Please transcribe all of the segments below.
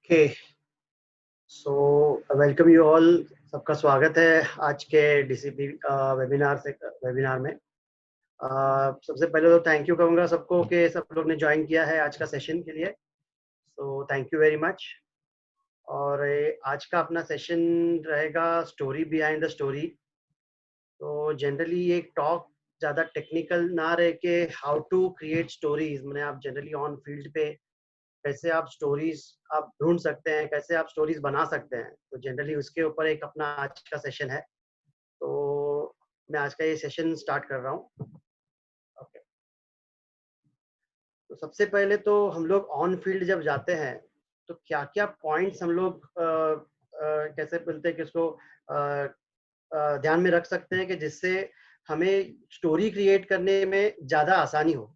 Okay. So welcome you all. सबका स्वागत है आज के डीसीपी वेबिनार में। सबसे पहले तो थैंक यू कहूँगा सबको कि सब लोग ने ज्वाइन किया है आज का सेशन के लिए। So thank you very much. और आज का अपना सेशन रहेगा स्टोरी बिहाइंड द स्टोरी। तो जनरली ये टॉक ज़्यादा टेक्निकल ना रह के हाउ टू क्रिएट स्टोरीज, मैंने आप जनरली ऑन फील्ड पे कैसे आप स्टोरीज आप ढूंढ सकते हैं, कैसे आप स्टोरीज बना सकते हैं। तो जनरली उसके ऊपर एक अपना आज का सेशन है। तो मैं आज का ये सेशन स्टार्ट कर रहा हूँ। ओके। तो सबसे पहले तो हम लोग ऑन फील्ड जब जाते हैं तो क्या क्या पॉइंट्स हम लोग कैसे बोलते हैं कि उसको ध्यान में रख सकते हैं कि जिससे हमें स्टोरी क्रिएट करने में ज़्यादा आसानी हो।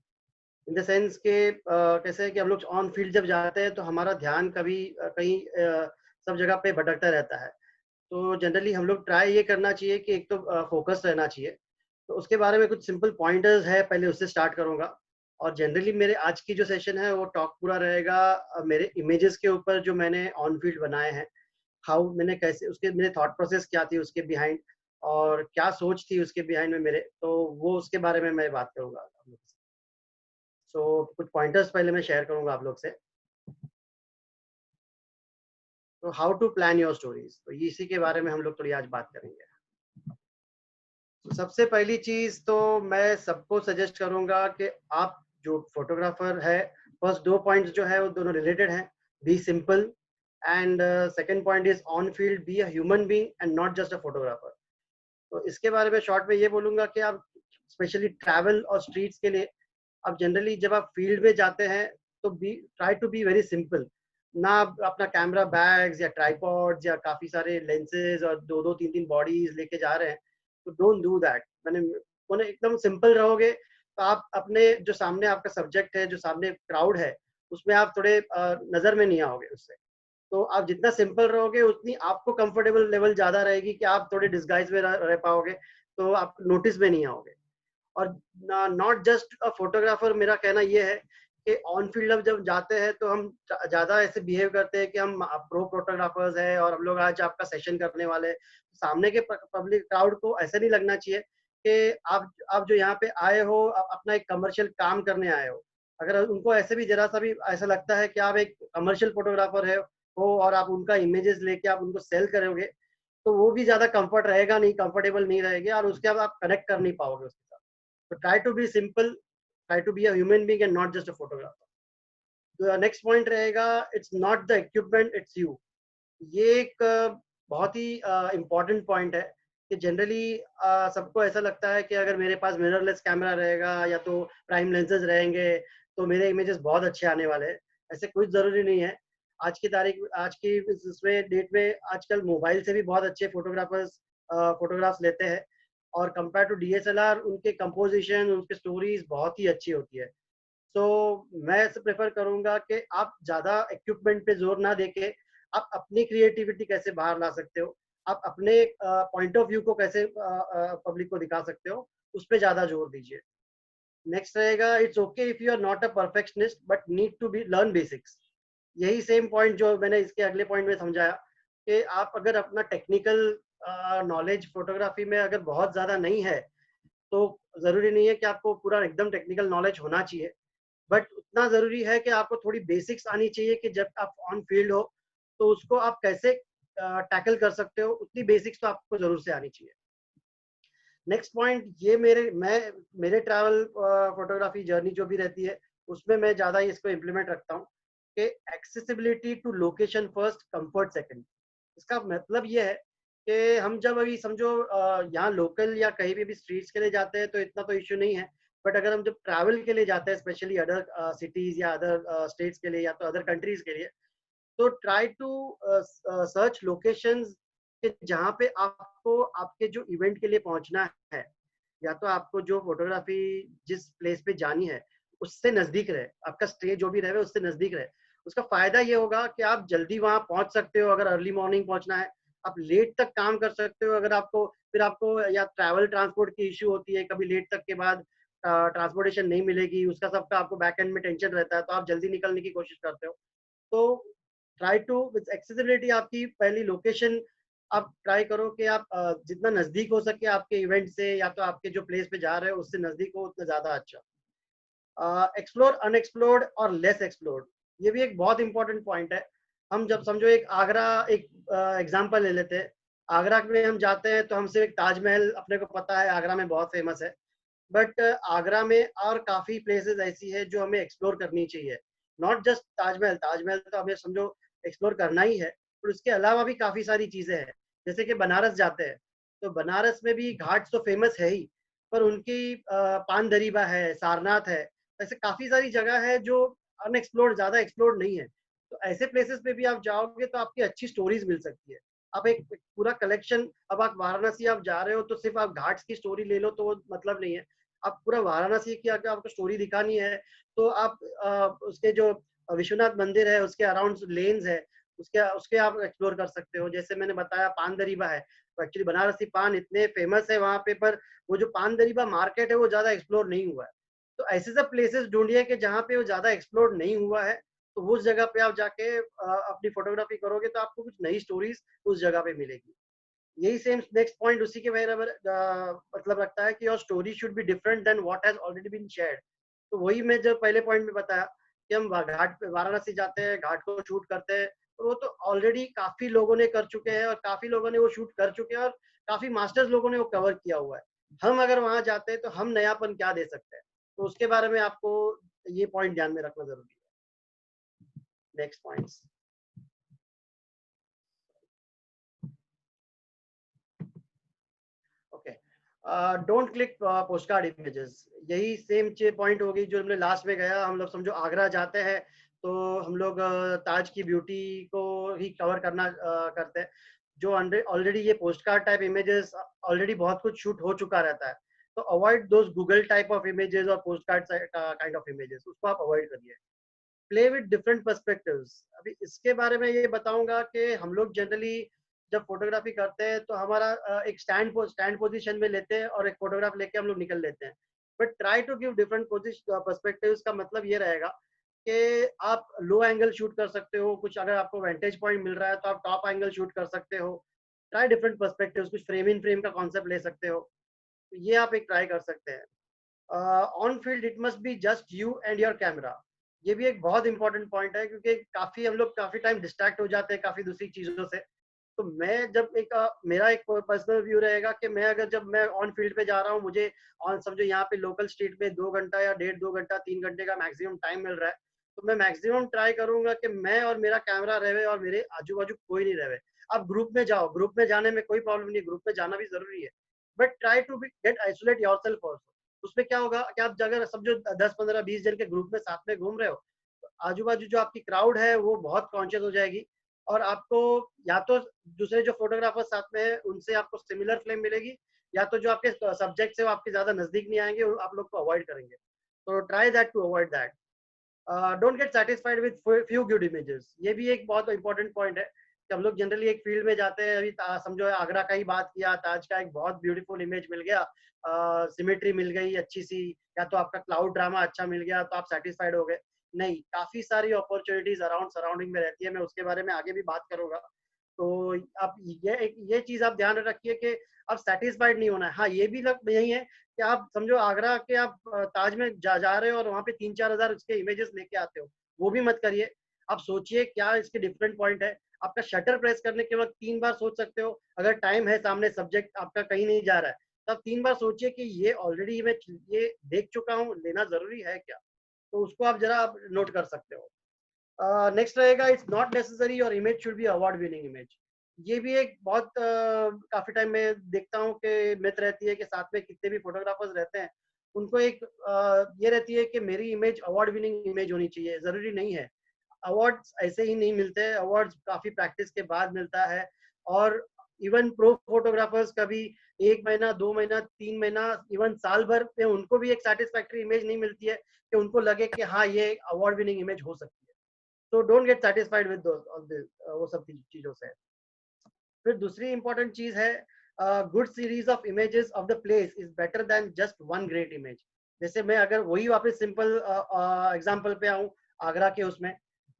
इन द सेंस के कैसे है कि हम लोग ऑन फील्ड जब जाते हैं तो हमारा ध्यान कभी कहीं सब जगह पे भटकता रहता है। तो जनरली हम लोग ट्राई ये करना चाहिए कि एक तो फोकस रहना चाहिए। तो उसके बारे में कुछ सिंपल पॉइंटर्स है, पहले उससे स्टार्ट करूँगा। और जनरली मेरे आज की जो सेशन है वो टॉक पूरा रहेगा मेरे इमेजेस के ऊपर जो मैंने ऑन फील्ड बनाए हैं। हाउ मैंने कैसे उसके मेरे थॉट प्रोसेस क्या थी उसके बिहाइंड, और क्या सोच थी उसके बिहाइंड में मेरे, तो वो उसके बारे में मैं बात करूँगा आप लोग से। सो कुछ पॉइंटर्स पहले मैं शेयर करूँगा आप लोग से। तो how to plan your stories, तो इसी के बारे में हम लोग थोड़ी आज बात करेंगे। तो सबसे पहली चीज तो मैं सबको सजेस्ट करूंगा कि आप जो फोटोग्राफर है, फर्स्ट दो पॉइंट्स जो है वो दोनों रिलेटेड हैं। Be simple, and second point is on field be a human being and not just a photographer. तो इसके बारे में शॉर्ट में ये बोलूंगा कि आप स्पेशली ट्रैवल और स्ट्रीट्स के लिए आप जनरली जब आप फील्ड में जाते हैं तो be try to be very simple. ना आप अपना कैमरा बैग्स या ट्राइपॉड्स या काफी सारे लेंसेज और दो दो तीन तीन बॉडीज लेके जा रहे हैं, तो डोंट डू दैट। मैंने एकदम सिंपल रहोगे तो आप अपने जो सामने आपका सब्जेक्ट है, जो सामने क्राउड है, उसमें आप थोड़े नजर में नहीं आओगे उससे। तो आप जितना सिंपल रहोगे उतनी आपको कंफर्टेबल लेवल ज्यादा रहेगी कि आप थोड़े डिस्गाइज में रह पाओगे, तो आप नोटिस में नहीं आओगे। और नॉट जस्ट अ फोटोग्राफर, मेरा कहना ये है कि ऑन फील्ड अब जब जाते हैं तो हम ज्यादा ऐसे बिहेव करते हैं कि हम प्रो फोटोग्राफर्स हैं और हम लोग आज आपका सेशन करने वाले हैं। सामने के पब्लिक क्राउड को ऐसे नहीं लगना चाहिए कि आप जो यहाँ पे आए हो आप अपना एक कमर्शियल काम करने आए हो। अगर उनको ऐसे भी जरा सा भी ऐसा लगता है कि आप एक कमर्शियल फोटोग्राफर है हो और आप उनका इमेजेस लेके आप उनको सेल करोगे, तो वो भी ज्यादा कंफर्ट रहेगा नहीं, कंफर्टेबल नहीं रहेंगे और उसके बाद आप कनेक्ट कर नहीं पाओगे उसके साथ। तो try to be simple, try to be a human being and not just a photographer. तो नेक्स्ट पॉइंट रहेगा, it's not the equipment, it's you. ये एक बहुत ही इम्पोर्टेंट पॉइंट है कि जनरली सबको ऐसा लगता है कि अगर मेरे पास मिररलेस कैमरा रहेगा या तो प्राइम लेंसेज रहेंगे तो मेरे इमेजेस बहुत अच्छे आने वाले हैं। ऐसे कुछ ज़रूरी नहीं है। आज की इसमें डेट में आजकल मोबाइल से भी बहुत अच्छे फोटोग्राफ्स लेते हैं। और कंपेयर टू डीएसएलआर उनके कंपोजिशन, उनके स्टोरीज बहुत ही अच्छी होती है। सो मैं ऐसे प्रेफर करूंगा कि आप ज़्यादा इक्विपमेंट पे जोर ना देके आप अपनी क्रिएटिविटी कैसे बाहर ला सकते हो, आप अपने पॉइंट ऑफ व्यू को कैसे पब्लिक को दिखा सकते हो, उस पर ज़्यादा जोर दीजिए। नेक्स्ट रहेगा, it's okay if you are not a perfectionist but need to be learn basics. यही सेम पॉइंट जो मैंने इसके अगले पॉइंट में समझाया कि आप अगर अपना टेक्निकल नॉलेज फोटोग्राफी में अगर बहुत ज़्यादा नहीं है तो ज़रूरी नहीं है कि आपको पूरा एकदम टेक्निकल नॉलेज होना चाहिए। बट उतना ज़रूरी है कि आपको थोड़ी बेसिक्स आनी चाहिए कि जब आप ऑन फील्ड हो तो उसको आप कैसे टैकल कर सकते हो, उतनी बेसिक्स तो आपको ज़रूर से आनी चाहिए। नेक्स्ट पॉइंट, ये मेरे ट्रैवल फोटोग्राफी जर्नी जो भी रहती है उसमें मैं ज़्यादा इसको इम्प्लीमेंट रखता हूँ कि accessibility to location first, comfort second. इसका मतलब ये है कि हम जब अभी समझो यहाँ लोकल या कहीं भी स्ट्रीट्स के लिए जाते हैं तो इतना तो इश्यू नहीं है। बट अगर हम जब ट्रैवल के लिए जाते हैं, स्पेशली अदर सिटीज या अदर स्टेट्स के लिए या तो अदर कंट्रीज के लिए, तो ट्राई टू सर्च लोकेशंस कि जहाँ पे आपको आपके जो इवेंट के लिए पहुंचना है या तो आपको जो फोटोग्राफी जिस प्लेस पे जानी है उससे नजदीक रहे, आपका स्टे जो भी रहे उससे नजदीक रहे। उसका फायदा ये होगा कि आप जल्दी वहां पहुंच सकते हो, अगर अर्ली मॉर्निंग पहुंचना है आप लेट तक काम कर सकते हो। अगर आपको फिर आपको या ट्रैवल ट्रांसपोर्ट की इश्यू होती है, कभी लेट तक के बाद ट्रांसपोर्टेशन नहीं मिलेगी, उसका सबका आपको बैक एंड में टेंशन रहता है, तो आप जल्दी निकलने की कोशिश करते हो। तो ट्राई टू विद एक्सेसिबिलिटी, आपकी पहली लोकेशन आप ट्राई करो कि आप जितना नजदीक हो सके आपके इवेंट से या तो आपके जो प्लेस पे जा रहे हो उससे नजदीक हो उतना ज्यादा अच्छा। एक्सप्लोर अनएक्सप्लोर्ड और लेस एक्सप्लोर्ड, ये भी एक बहुत इंपॉर्टेंट पॉइंट है। हम जब समझो एक आगरा एक एग्जांपल ले लेते हैं, आगरा में हम जाते हैं तो हमसे एक ताजमहल अपने को पता है आगरा में बहुत फेमस है, बट आगरा में और काफी प्लेसेस ऐसी है जो हमें एक्सप्लोर करनी चाहिए। नॉट जस्ट ताजमहल, ताजमहल तो हमें समझो एक्सप्लोर करना ही है, पर उसके अलावा भी काफी सारी चीजें हैं। जैसे कि बनारस जाते हैं तो बनारस में भी घाट तो फेमस है ही, पर उनकी पान दरीबा है, सारनाथ है, ऐसे काफी सारी जगह है जो अनएक्सप्लोर्ड, ज्यादा एक्सप्लोर्ड नहीं है। तो ऐसे प्लेसेस पे भी आप जाओगे तो आपकी अच्छी स्टोरीज मिल सकती है। आप एक पूरा कलेक्शन, अब आप वाराणसी आप जा रहे हो तो सिर्फ आप घाट्स की स्टोरी ले लो तो वो मतलब नहीं है। आप पूरा वाराणसी की अगर आपको स्टोरी दिखानी है तो आप उसके जो विश्वनाथ मंदिर है उसके अराउंड लेन्स है, उसके उसके आप एक्सप्लोर कर सकते हो। जैसे मैंने बताया पान दरीबा है, तो एक्चुअली बनारसी पान इतने फेमस है वहाँ पे, पर वो जो पान दरीबा मार्केट है वो ज्यादा एक्सप्लोर नहीं हुआ है। तो ऐसे सब प्लेसेस ढूंढिए कि जहाँ पे वो ज्यादा एक्सप्लोर नहीं हुआ है, तो उस जगह पे आप जाके अपनी फोटोग्राफी करोगे तो आपको कुछ नई स्टोरीज उस जगह पे मिलेगी। यही सेम नेक्स्ट पॉइंट उसी के बराबर मतलब रखता है कि your story should be different than what has already been shared. तो वही मैं जो पहले पॉइंट में बताया कि हम घाट पे वाराणसी जाते हैं, घाट को शूट करते हैं, तो वो तो ऑलरेडी काफी लोगों ने कर चुके हैं और काफी लोगों ने वो शूट कर चुके हैं और काफी मास्टर्स लोगों ने वो कवर किया हुआ है। हम अगर वहां जाते हैं तो हम नयापन क्या दे सकते हैं, तो उसके बारे में आपको ये पॉइंट ध्यान में रखना जरूरी है। Next points, okay, don't click post card images. यही सेम पॉइंट होगी जो हमने लास्ट में गया। हम लोग समझो आगरा जाते हैं तो हम लोग ताज की ब्यूटी को ही कवर करना करते हैं, जो ऑलरेडी ये post card type images already बहुत कुछ शूट हो चुका रहता है। तो avoid those Google type of images और post card kind of images, उसको आप अवॉइड करिए। प्ले विद डिफरेंट पर्सपेक्टिव्स, अभी इसके बारे में ये बताऊंगा कि हम लोग जनरली जब फोटोग्राफी करते हैं तो हमारा एक स्टैंड पोजीशन में लेते हैं और एक फोटोग्राफ लेके हम लोग निकल लेते हैं। But try to give different perspectives का मतलब ये रहेगा कि आप लो एंगल शूट कर सकते हो, कुछ अगर आपको वेंटेज पॉइंट मिल रहा है तो आप टॉप एंगल शूट कर सकते हो। ट्राई डिफरेंट पर्सपेक्टिव्स, कुछ फ्रेम इन फ्रेम का कॉन्सेप्ट ले सकते हो, तो ये आप एक ट्राई कर सकते हैं। On field it must be just you and your camera, ये भी एक बहुत इंपॉर्टेंट पॉइंट है क्योंकि काफी हम लोग काफी टाइम डिस्ट्रैक्ट हो जाते हैं काफी दूसरी चीजों से। तो मैं जब एक मेरा एक पर्सनल व्यू रहेगा कि मैं अगर जब मैं ऑन फील्ड पे जा रहा हूँ, मुझे ऑन समझो यहाँ पे लोकल स्ट्रीट पे 2 घंटा या 1.5 2 घंटा 3 घंटे का मैक्सिमम टाइम मिल रहा है, तो मैं मैक्सिमम ट्राई करूंगा कि मैं और मेरा कैमरा रहे और मेरे आजू बाजू कोई नहीं रहे। आप ग्रुप में जाओ, ग्रुप में जाने में कोई प्रॉब्लम नहीं, ग्रुप में जाना भी जरूरी है, but try to get isolate yourself also. उसमें क्या होगा कि आप अगर समझो 10 15 20 जन के ग्रुप में साथ में घूम रहे हो, तो आजू बाजू जो आपकी क्राउड है वो बहुत कॉन्शियस हो जाएगी और आपको या तो दूसरे जो फोटोग्राफर साथ में है उनसे आपको सिमिलर फ्लेम मिलेगी, या तो जो आपके सब्जेक्ट है वो आपके ज्यादा नजदीक नहीं आएंगे, आप लोग को अवॉइड करेंगे। तो try that to avoid that. Don't get satisfied with few good images, ये भी एक बहुत इंपॉर्टेंट पॉइंट है कि हम लोग जनरली एक फील्ड में जाते हैं। अभी समझो आगरा का ही बात किया, ताज का एक बहुत ब्यूटीफुल इमेज मिल गया, सिमेट्री मिल गई अच्छी सी, या तो आपका क्लाउड ड्रामा अच्छा मिल गया तो आप सेटिस्फाइड हो गए। नहीं, काफी सारी अपॉर्चुनिटीज अराउंड सराउंडिंग में रहती है, मैं उसके बारे में आगे भी बात करूंगा। तो आप ये चीज आप ध्यान रखिए कि आप सेटिस्फाइड नहीं होना है। हाँ, ये भी यही है कि आप समझो आगरा के आप ताज में जा रहे हो और वहाँ पे 3 4 हज़ार उसके इमेजेस लेके आते हो, वो भी मत करिए। आप सोचिए क्या इसके डिफरेंट पॉइंट है। आपका शटर प्रेस करने के वक्त 3 बार सोच सकते हो, अगर टाइम है सामने सब्जेक्ट आपका कहीं नहीं जा रहा है, तब 3 बार सोचिए कि ये ऑलरेडी मैं ये देख चुका हूँ, लेना जरूरी है क्या, तो उसको आप जरा आप नोट कर सकते हो। नेक्स्ट रहेगा, it's not necessary your image should be award winning image. ये भी एक बहुत काफी टाइम में देखता हूँ कि मिथ रहती है कि साथ में कितने भी फोटोग्राफर्स रहते हैं उनको एक ये रहती है कि मेरी इमेज अवार्ड विनिंग इमेज होनी चाहिए। जरूरी नहीं है, अवार्ड्स ऐसे ही नहीं मिलते, अवार्ड्स काफी प्रैक्टिस के बाद मिलता है। और इवन प्रो फोटोग्राफर्स का भी 1 महीना 2 महीना 3 महीना इवन साल भर में उनको भी एक सेटिस्फैक्टरी इमेज नहीं मिलती है कि उनको लगे कि हाँ ये अवार्ड विनिंग इमेज हो सकती है। तो डोंट गेट सेटिस्फाइड विद वो सब चीजों से। फिर दूसरी इंपॉर्टेंट चीज है, good series of images of the place is better than just one great image. जैसे मैं अगर वही वापस सिंपल एग्जांपल पे आऊं आगरा के उसमें,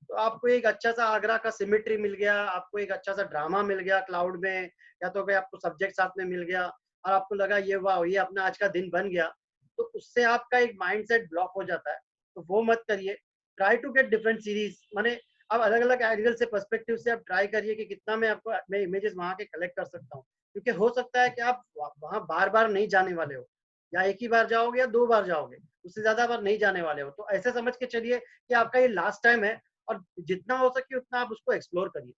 तो आपको एक अच्छा सा आगरा का सिमेट्री मिल गया, आपको एक अच्छा सा ड्रामा मिल गया क्लाउड में, या तो कोई आपको सब्जेक्ट साथ में मिल गया और आपको लगा ये वाह ये अपना आज का दिन बन गया, तो उससे आपका एक माइंडसेट ब्लॉक हो जाता है। तो वो मत करिए। Try to get different series, माने आप अलग अलग एंगल से पर्सपेक्टिव से आप ट्राई करिए कि कितना मैं इमेजेस वहां के कलेक्ट कर सकता हूँ, क्योंकि हो सकता है कि आप वहां बार बार नहीं जाने वाले हो, या एक ही बार जाओगे या 2 बार जाओगे, उससे ज्यादा बार नहीं जाने वाले हो। तो ऐसे समझ के चलिए कि आपका ये लास्ट टाइम है, और जितना हो सके उतना आप उसको एक्सप्लोर करिए।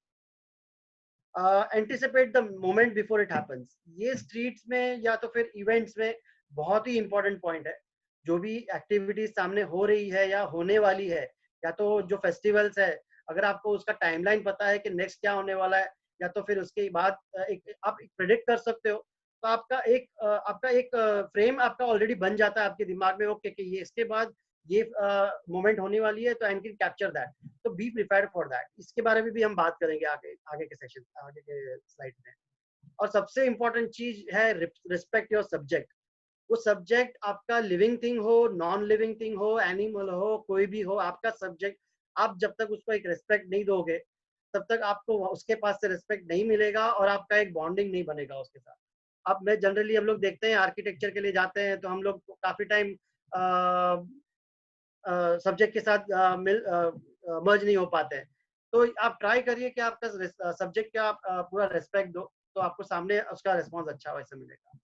Anticipate the moment before it happens, ये स्ट्रीट्स में या तो फिर इवेंट्स में बहुत ही इंपॉर्टेंट पॉइंट है। जो भी एक्टिविटीज सामने हो रही है या होने वाली है, या तो जो फेस्टिवल्स है, अगर आपको उसका टाइमलाइन पता है कि नेक्स्ट क्या होने वाला है, या तो फिर उसके बाद एक आप प्रेडिक्ट कर सकते हो, तो आपका एक फ्रेम आपका ऑलरेडी बन जाता है आपके दिमाग में, ओके कि ये इसके बाद ये मोमेंट होने वाली है, तो आई कैन कैप्चर दैट। तो बी प्रिपेयर्ड फॉर दैट। इसके बारे में भी हम बात करेंगे आगे आगे के सेशन, आगे के स्लाइड में। और सबसे इंपॉर्टेंट चीज है रिस्पेक्ट योर सब्जेक्ट। वो सब्जेक्ट आपका लिविंग थिंग हो, नॉन लिविंग थिंग हो, एनिमल हो, कोई भी हो, आपका सब्जेक्ट, आप जब तक उसको एक रिस्पेक्ट नहीं दोगे, तब तक आपको उसके पास से रिस्पेक्ट नहीं मिलेगा और आपका एक बॉन्डिंग नहीं बनेगा उसके साथ। अब मैं जनरली हम लोग देखते हैं आर्किटेक्चर के लिए जाते हैं, तो हम लोग काफी टाइम सब्जेक्ट के साथ मर्ज नहीं हो पाते हैं। तो आप ट्राई करिए कि आपका सब्जेक्ट का आप पूरा रेस्पेक्ट दो, तो आपको सामने उसका रिस्पॉन्स अच्छा वैसे मिलेगा।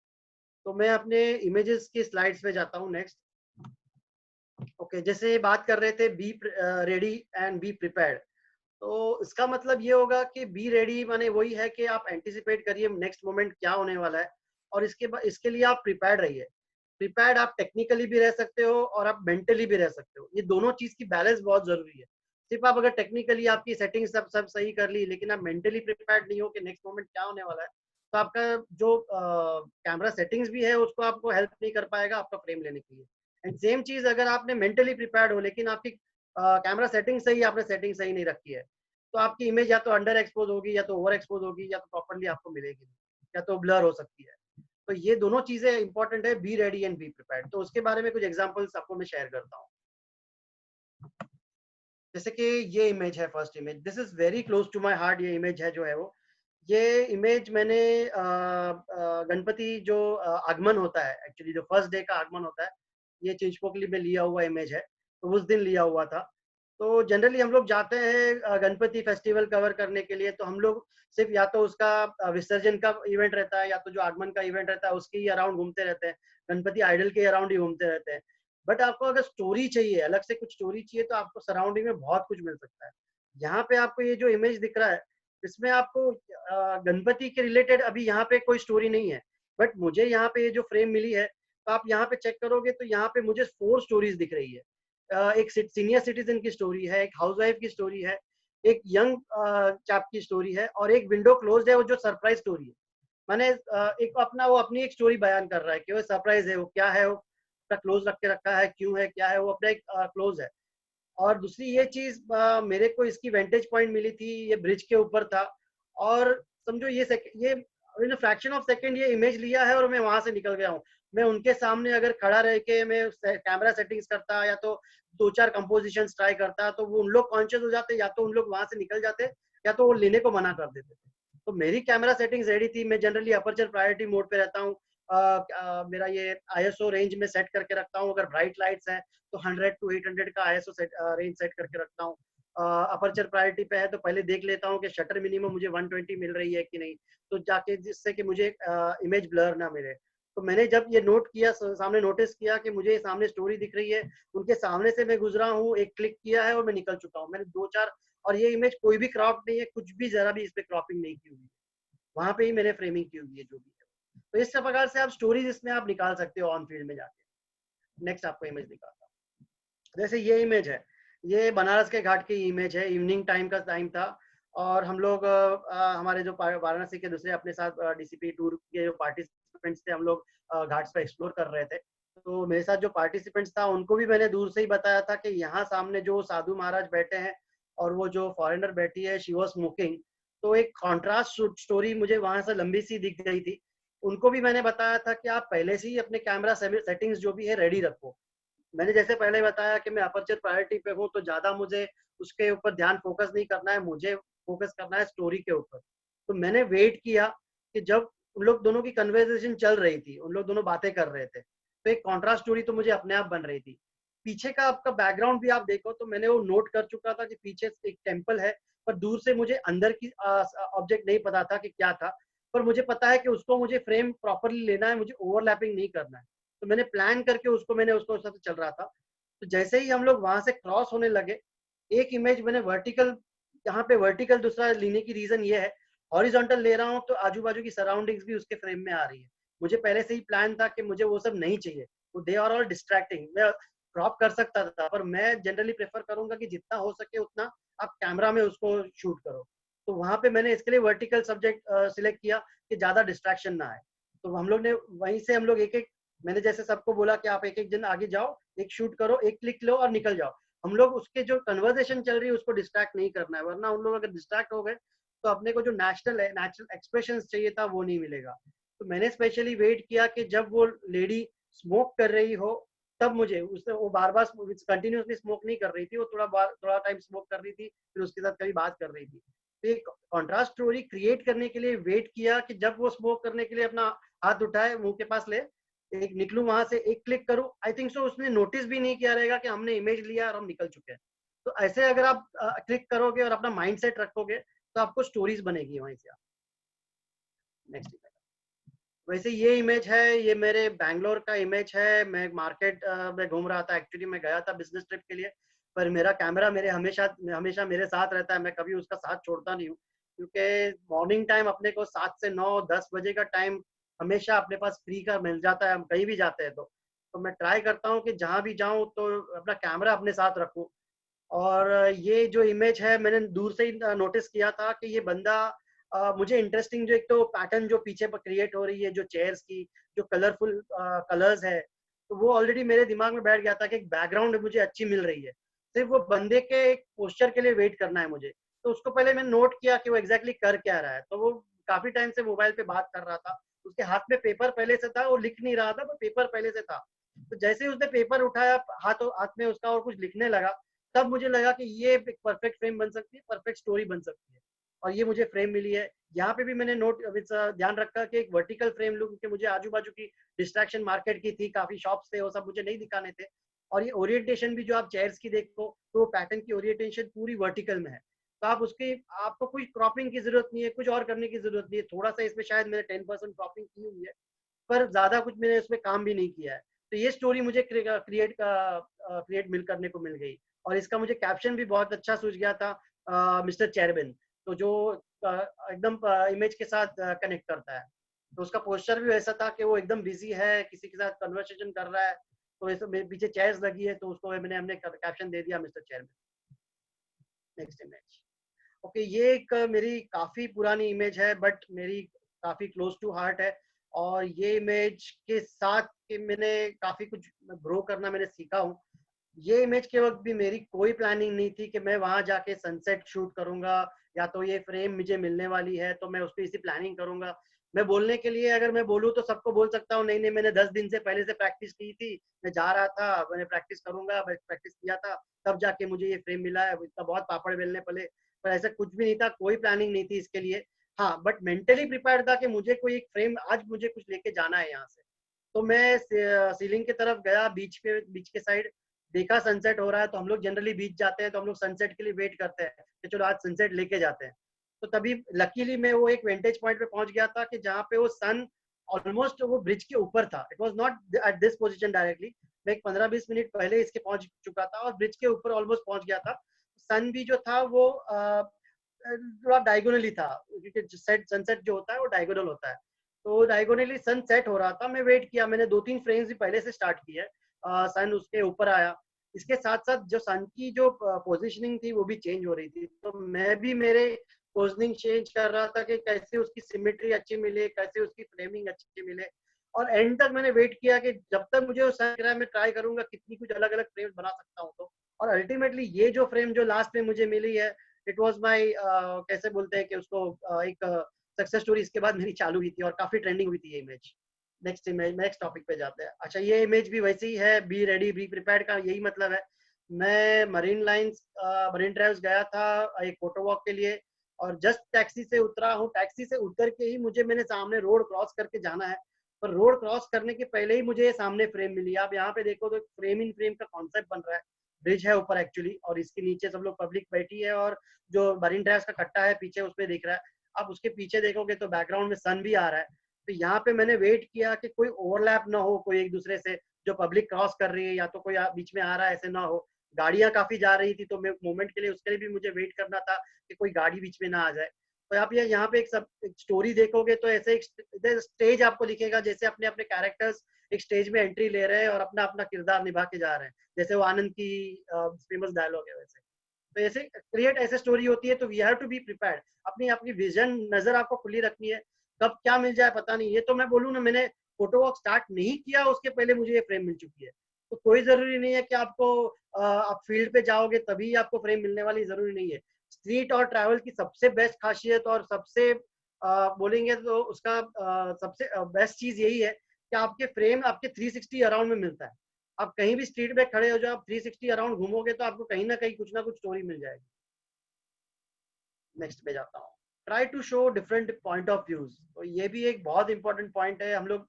तो मैं अपने इमेजेस की स्लाइड्स पे जाता हूँ नेक्स्ट। ओके, जैसे बात कर रहे थे be ready and be prepared, तो इसका मतलब ये होगा कि बी रेडी माने वही है कि आप एंटिसिपेट करिए नेक्स्ट मोमेंट क्या होने वाला है, और इसके लिए आप प्रिपेयर्ड रहिए। प्रिपेयर्ड आप टेक्निकली भी रह सकते हो और आप मेंटली भी रह सकते हो, ये दोनों चीज की बैलेंस बहुत जरूरी है। सिर्फ आप अगर टेक्निकली आपकी सेटिंग सब सब सही कर ली, लेकिन आप मेंटली प्रिपेयर्ड नहीं हो कि नेक्स्ट मोमेंट क्या होने वाला है, तो आपका जो कैमरा सेटिंग्स भी है उसको आपको हेल्प नहीं कर पाएगा आपका फ्रेम लेने के लिए। एंड सेम चीज अगर आपने मेंटली प्रिपेयर्ड हो, लेकिन आपकी कैमरा सेटिंग सही, आपने सेटिंग सही नहीं रखी है, तो आपकी इमेज या तो अंडर एक्सपोज होगी, या तो ओवर एक्सपोज होगी, या तो प्रॉपरली आपको मिलेगी नहीं, या तो ब्लर हो सकती है। तो ये दोनों चीजें इंपॉर्टेंट है, be ready and be prepared. तो उसके बारे में कुछ एग्जांपल्स आपको मैं शेयर करता हूँ। जैसे कि ये इमेज है, first image, this is very close to my heart. ये इमेज है जो है वो, ये इमेज मैंने गणपति जो आगमन होता है, एक्चुअली जो फर्स्ट डे का आगमन होता है, ये चिंचपोकली में लिया हुआ इमेज है, तो उस दिन लिया हुआ था। तो जनरली हम लोग जाते हैं गणपति फेस्टिवल कवर करने के लिए, तो हम लोग सिर्फ या तो उसका विसर्जन का इवेंट रहता है, या तो जो आगमन का इवेंट रहता है उसके ही अराउंड घूमते रहते हैं, गणपति आइडल के अराउंड ही घूमते रहते हैं। बट आपको अगर स्टोरी चाहिए, अलग से कुछ स्टोरी चाहिए, तो आपको सराउंडिंग में बहुत कुछ मिल सकता है। यहाँ पे आपको ये जो इमेज दिख रहा है, इसमें आपको गणपति के रिलेटेड अभी यहाँ पे कोई स्टोरी नहीं है, बट मुझे यहाँ पे ये जो फ्रेम मिली है, तो आप यहाँ पे चेक करोगे तो यहाँ पे मुझे 4 स्टोरीज दिख रही है। एक सीनियर सिटीजन की स्टोरी है, एक हाउसवाइफ की स्टोरी है, एक यंग चैप की स्टोरी है, और एक विंडो क्लोज्ड है, वो जो सरप्राइज स्टोरी है। मैंने एक वो अपनी एक स्टोरी बयान कर रहा है कि वो सरप्राइज है, वो क्या है, वो अपना क्लोज रख के रखा है, क्यों है, क्या है, वो अपना एक क्लोज है। और दूसरी ये चीज मेरे को इसकी वेंटेज पॉइंट मिली थी, ये ब्रिज के ऊपर था, और समझो ये इन फ्रैक्शन ऑफ सेकंड ये इमेज लिया है और मैं वहां से निकल गया हूँ। मैं उनके सामने अगर खड़ा रह के मैं कैमरा सेटिंग्स करता, या तो 2-4 कंपोजिशन ट्राई करता, तो वो उन लोग कॉन्शियस हो जाते, या तो उन लोग वहां से निकल जाते, या तो वो लेने को मना कर देते थे। तो मेरी कैमरा सेटिंग्स रेडी थी। मैं जनरली अपर्चर प्रायोरिटी मोड पे रहता हूँ, मेरा ये आईएसओ रेंज में सेट करके रखता हूँ। अगर ब्राइट लाइट्स है तो 100 to 800 का आईएसओ रेंज सेट करके रखता हूँ। अपर्चर प्रायोरिटी पे है तो पहले देख लेता हूँ कि शटर मिनिमम मुझे 120 मिल रही है कि नहीं, तो जाके जिससे कि मुझे इमेज ब्लर ना मिले। तो मैंने जब ये नोट किया, सामने नोटिस किया कि मुझे सामने स्टोरी दिख रही है, उनके सामने से मैं गुजरा हूँ, एक क्लिक किया है और मैं निकल चुका हूँ। मैंने 2-4, और ये इमेज कोई भी क्रॉप नहीं है, कुछ भी जरा भी इस पे क्रॉपिंग नहीं की हुई है, वहां पे ही मैंने फ्रेमिंग की हुई है जो भी है। तो इस प्रकार से आप स्टोरीज इसमें आप निकाल सकते हो ऑन फील्ड में जाके। नेक्स्ट आपको इमेज दिखाता हूँ। जैसे ये इमेज है, ये बनारस के घाट की इमेज है, इवनिंग टाइम का टाइम था, और हम लोग हमारे जो वाराणसी के दूसरे अपने साथ डीसीपी टूर के जो पार्टिसिपेंट्स थे, हम लोग घाट्स पे एक्सप्लोर कर रहे थे। तो मेरे साथ जो पार्टिसिपेंट्स था उनको भी मैंने दूर से ही बताया था कि यहाँ सामने जो साधु महाराज बैठे हैं और वो जो फॉरेनर बैठी है, शी वाज स्मोकिंग। तो एक कॉन्ट्रास्ट स्टोरी मुझे वहां से लंबी सी दिख गई थी। उनको भी मैंने बताया था कि आप पहले से ही अपने कैमरा सेटिंग्स जो भी है रेडी रखो, मैंने जैसे पहले बताया कि मैं अपर्चर प्रायोरिटी पे हूँ, तो ज़्यादा मुझे उसके ऊपर ध्यान फोकस नहीं करना है, मुझे फोकस करना है स्टोरी के ऊपर। तो मैंने वेट किया कि जब उन लोग दोनों की कन्वर्सेशन चल रही थी, उन लोग दोनों बातें कर रहे थे, तो एक कॉन्ट्रास्ट स्टोरी तो मुझे अपने आप बन रही थी। पीछे का आपका बैकग्राउंड भी आप देखो तो मैंने वो नोट कर चुका था कि पीछे एक टेम्पल है, पर दूर से मुझे अंदर की ऑब्जेक्ट नहीं पता था कि क्या था, पर मुझे पता है कि उसको मुझे फ्रेम प्रॉपरली लेना है, मुझे ओवरलैपिंग नहीं करना है। तो मैंने प्लान करके मैंने उसको साथ चल रहा था। तो जैसे ही हम लोग वहां से क्रॉस होने लगे, एक इमेज मैंने वर्टिकल, यहाँ पे वर्टिकल दूसरा लेने की रीजन ये है, हॉरिजॉन्टल ले रहा हूँ तो आजू बाजू की सराउंडिंग्स भी उसके फ्रेम में आ रही है। मुझे पहले से ही प्लान था कि मुझे वो सब नहीं चाहिए, वो दे आर ऑल डिस्ट्रैक्टिंग। मैं क्रॉप कर सकता था, पर मैं जनरली प्रेफर करूंगा कि जितना हो सके उतना आप कैमरा में उसको शूट करो। तो वहां पे मैंने इसके लिए वर्टिकल सब्जेक्ट सिलेक्ट किया कि ज्यादा डिस्ट्रैक्शन ना आए। तो हम लोग ने वहीं से हम लोग एक एक, मैंने जैसे सबको बोला कि आप एक एक दिन आगे जाओ, एक शूट करो, एक क्लिक लो और निकल जाओ। हम लोग उसके जो कन्वर्सेशन चल रही है उसको डिस्ट्रैक्ट नहीं करना है, वरना उन लोग अगर डिस्ट्रैक्ट हो गए तो अपने को जो नेचुरल एक्सप्रेशन चाहिए था वो नहीं मिलेगा। तो मैंने स्पेशली वेट किया कि जब वो लेडी स्मोक कर रही हो, तब मुझे उसने, वो बार बार कंटिन्यूसली स्मोक नहीं कर रही थी, वो थोड़ा टाइम स्मोक कर रही थी, फिर उसके साथ कभी बात कर रही थी। तो एक कॉन्ट्रास्ट स्टोरी क्रिएट करने के लिए वेट किया कि जब वो स्मोक करने के लिए अपना हाथ उठाए मुंह के पास ले, एक निकलूं वहां से, एक क्लिक करूं। आई थिंक सो उसने नोटिस भी नहीं किया रहेगा कि हमने इमेज लिया और हम निकल चुके हैं। तो ऐसे अगर आप क्लिक करोगे और अपना माइंडसेट रखोगे तो आपको स्टोरीज बनेगी वहीं से। आप नेक्स्ट, वैसे ये इमेज है, ये मेरे बैंगलोर का इमेज है। मैं मार्केट में घूम रहा था, एक्चुअली मैं गया था बिजनेस ट्रिप के लिए, पर मेरा कैमरा मेरे हमेशा हमेशा मेरे साथ रहता है, मैं कभी उसका साथ छोड़ता नहीं हूँ, क्योंकि मॉर्निंग टाइम अपने को 7 से 9 10 बजे का टाइम हमेशा अपने पास फ्री का मिल जाता है, हम कहीं भी जाते हैं तो मैं ट्राई करता हूँ कि जहाँ भी जाऊँ तो अपना कैमरा अपने साथ रखूँ। और ये जो इमेज है मैंने दूर से ही नोटिस किया था कि ये बंदा, मुझे इंटरेस्टिंग जो एक तो पैटर्न जो पीछे पर क्रिएट हो रही है, जो चेयर्स की जो कलरफुल कलर्स है, तो वो ऑलरेडी मेरे दिमाग में बैठ गया था कि एक बैकग्राउंड मुझे अच्छी मिल रही है, सिर्फ वो बंदे के एक पोस्चर के लिए वेट करना है मुझे। तो उसको पहले मैंने नोट किया कि वो एग्जैक्टली कर क्या रहा है। तो वो काफी टाइम से मोबाइल पे बात कर रहा था, उसके हाथ में पेपर पहले से था, वो लिख नहीं रहा था, वो पेपर पहले से था। तो जैसे ही उसने पेपर उठाया हाथ हाथ में उसका और कुछ लिखने लगा, तब मुझे लगा कि ये एक परफेक्ट फ्रेम बन सकती है, परफेक्ट स्टोरी बन सकती है, और ये मुझे फ्रेम मिली है। यहाँ पे भी मैंने ध्यान रखा कि एक वर्टिकल फ्रेम लूं, क्योंकि मुझे आजू बाजू की डिस्ट्रैक्शन मार्केट की थी, काफी शॉप्स थे, वो सब मुझे नहीं दिखाने थे। और ये ओरिएंटेशन भी जो आप चेयर्स की देखो तो वो पैटर्न की ओरिएंटेशन पूरी वर्टिकल में है, तो आप उसकी, आपको कोई क्रॉपिंग की जरूरत नहीं है, कुछ और करने की जरूरत नहीं है। थोड़ा सा इसमें शायद मैंने 10% क्रॉपिंग की हुई है, पर ज्यादा कुछ मैंने उसमें काम भी नहीं किया है। तो ये स्टोरी मुझे क्रिएट मिल करने को मिल गई। और इसका मुझे कैप्शन भी बहुत अच्छा सूझ गया था, मिस्टर चेरबिन, तो जो एकदम इमेज के साथ कनेक्ट करता है। तो उसका पोस्टर भी वैसा था कि वो एकदम बिजी है, किसी के साथ कन्वर्सेशन कर रहा है, तो ऐसे मेरे पीछे चेयर्स लगी है, तो उसको मैंने हमने कैप्शन दे दिया, mister chairman. Next image. Okay, ये एक मेरी काफी पुरानी इमेज है, बट मेरी काफी क्लोज टू हार्ट है। और ये इमेज के साथ कि मैंने काफी कुछ ग्रो करना मैंने सीखा हूँ। ये इमेज के वक्त भी मेरी कोई प्लानिंग नहीं थी कि मैं वहां जाके सनसेट शूट करूंगा, या तो ये फ्रेम मुझे मिलने वाली है तो मैं उस पर इसी प्लानिंग करूंगा। मैं बोलने के लिए अगर मैं बोलूँ तो सबको बोल सकता हूँ, नहीं नहीं मैंने 10 दिन से पहले से प्रैक्टिस की थी, मैं जा रहा था, मैंने प्रैक्टिस करूंगा, मैं प्रैक्टिस किया था, तब जाके मुझे ये फ्रेम मिला है। इतना बहुत पापड़ बेलने पड़े, पर ऐसा कुछ भी नहीं था, कोई प्लानिंग नहीं थी इसके लिए। हाँ, बट मेंटली प्रिपेयर था कि मुझे कोई एक फ्रेम, आज मुझे कुछ लेके जाना है यहाँ से। तो मैं सीलिंग की तरफ गया, बीच के साइड देखा सनसेट हो रहा है, तो हम लोग जनरली बीच जाते हैं तो हम लोग सनसेट के लिए वेट करते हैं कि चलो आज सनसेट लेके जाते हैं। तो तभी लकीली मैं वो एक वेंटेज पॉइंट पे पहुंच गया था कि जहाँ पे वो सन ऑलमोस्ट वो ब्रिज के ऊपर था। It was not at this position directly, मैं एक 15-20 मिनट पहले इसके पहुंच चुका था और ब्रिज के ऊपर ऑलमोस्ट पहुंच गया था। सन भी जो था वो थोड़ा डायगोनली था, क्योंकि सनसेट जो होता है वो डायगोनल होता है। तो डायगोनली सन सेट हो रहा था, मैं वेट किया, मैंने 2-3 फ्रेम्स भी पहले से स्टार्ट किए। सन उसके ऊपर आया, इसके साथ साथ जो सन की जो पोजीशनिंग थी वो भी चेंज हो रही थी, तो मैं भी मेरे पोजीशनिंग चेंज कर रहा था कि कैसे उसकी सिमेट्री अच्छी मिले, कैसे उसकी फ्रेमिंग अच्छी मिले। और एंड तक मैंने वेट किया कि जब तक मुझे सन दिख रहा है मैं ट्राई करूंगा कितनी कुछ अलग अलग फ्रेम्स बना सकता हूँ। तो और अल्टीमेटली ये जो फ्रेम जो लास्ट में मुझे मिली है, इट वाज माय, कैसे बोलते हैं कि उसको, एक सक्सेस स्टोरी इसके बाद मेरी चालू हुई थी और काफी ट्रेंडिंग हुई थी ये इमेज। नेक्स्ट टॉपिक पे जाते हैं। अच्छा, ये इमेज भी वैसी ही है, बी रेडी बी प्रिपेयर्ड का यही मतलब है। मैं मरीन ड्राइव्स गया था एक फोटो वॉक के लिए, और जस्ट टैक्सी से उतरा हूँ, टैक्सी से उतर के ही मैंने सामने रोड क्रॉस करके जाना है, पर रोड क्रॉस करने के पहले ही मुझे सामने फ्रेम मिली। आप यहाँ पे देखो तो फ्रेम इन फ्रेम का कॉन्सेप्ट बन रहा है। ब्रिज है ऊपर एक्चुअली, और इसके नीचे सब लोग पब्लिक बैठी है, और जो मरीन ड्राइव्स का कट्टा है पीछे उसपे दिख रहा है। आप उसके पीछे देखोगे तो बैकग्राउंड में सन भी आ रहा है। तो यहाँ पे मैंने वेट किया कि कोई ओवरलैप ना हो कोई एक दूसरे से, जो पब्लिक क्रॉस कर रही है या तो कोई बीच में आ रहा है, ऐसे ना हो। गाड़ियां काफी जा रही थी, तो मैं मोमेंट के लिए उसके लिए भी मुझे वेट करना था कि कोई गाड़ी बीच में ना आ जाए। तो आप ये यहाँ पे एक स्टोरी देखोगे तो ऐसे एक स्टेज आपको दिखेगा, जैसे अपने अपने कैरेक्टर्स एक स्टेज में एंट्री ले रहे हैं और अपना अपना किरदार निभा के जा रहे हैं, जैसे वो आनंद की फेमस डायलॉग है वैसे। तो ऐसे क्रिएट ऐसे स्टोरी होती है, तो we have to be prepared. अपनी अपनी विजन नजर आपको खुली रखनी है, कब क्या मिल जाए पता नहीं। ये तो मैं बोलूँ ना, मैंने फोटो वॉक स्टार्ट नहीं किया उसके पहले मुझे ये फ्रेम मिल चुकी है। तो कोई जरूरी नहीं है कि आपको आप फील्ड पे जाओगे तभी आपको फ्रेम मिलने वाली, जरूरी नहीं है। स्ट्रीट और ट्रैवल की सबसे बेस्ट खासियत और सबसे बोलेंगे तो उसका सबसे बेस्ट चीज यही है कि आपके फ्रेम आपके 360 अराउंड में मिलता है। आप कहीं भी स्ट्रीट पे खड़े हो जाओ, आप 360 अराउंड घूमोगे तो आपको कहीं ना कुछ स्टोरी मिल जाएगी। नेक्स्ट पे जाता हूँ। Try to show different point of views. तो ये भी एक बहुत इंपॉर्टेंट पॉइंट है। हम लोग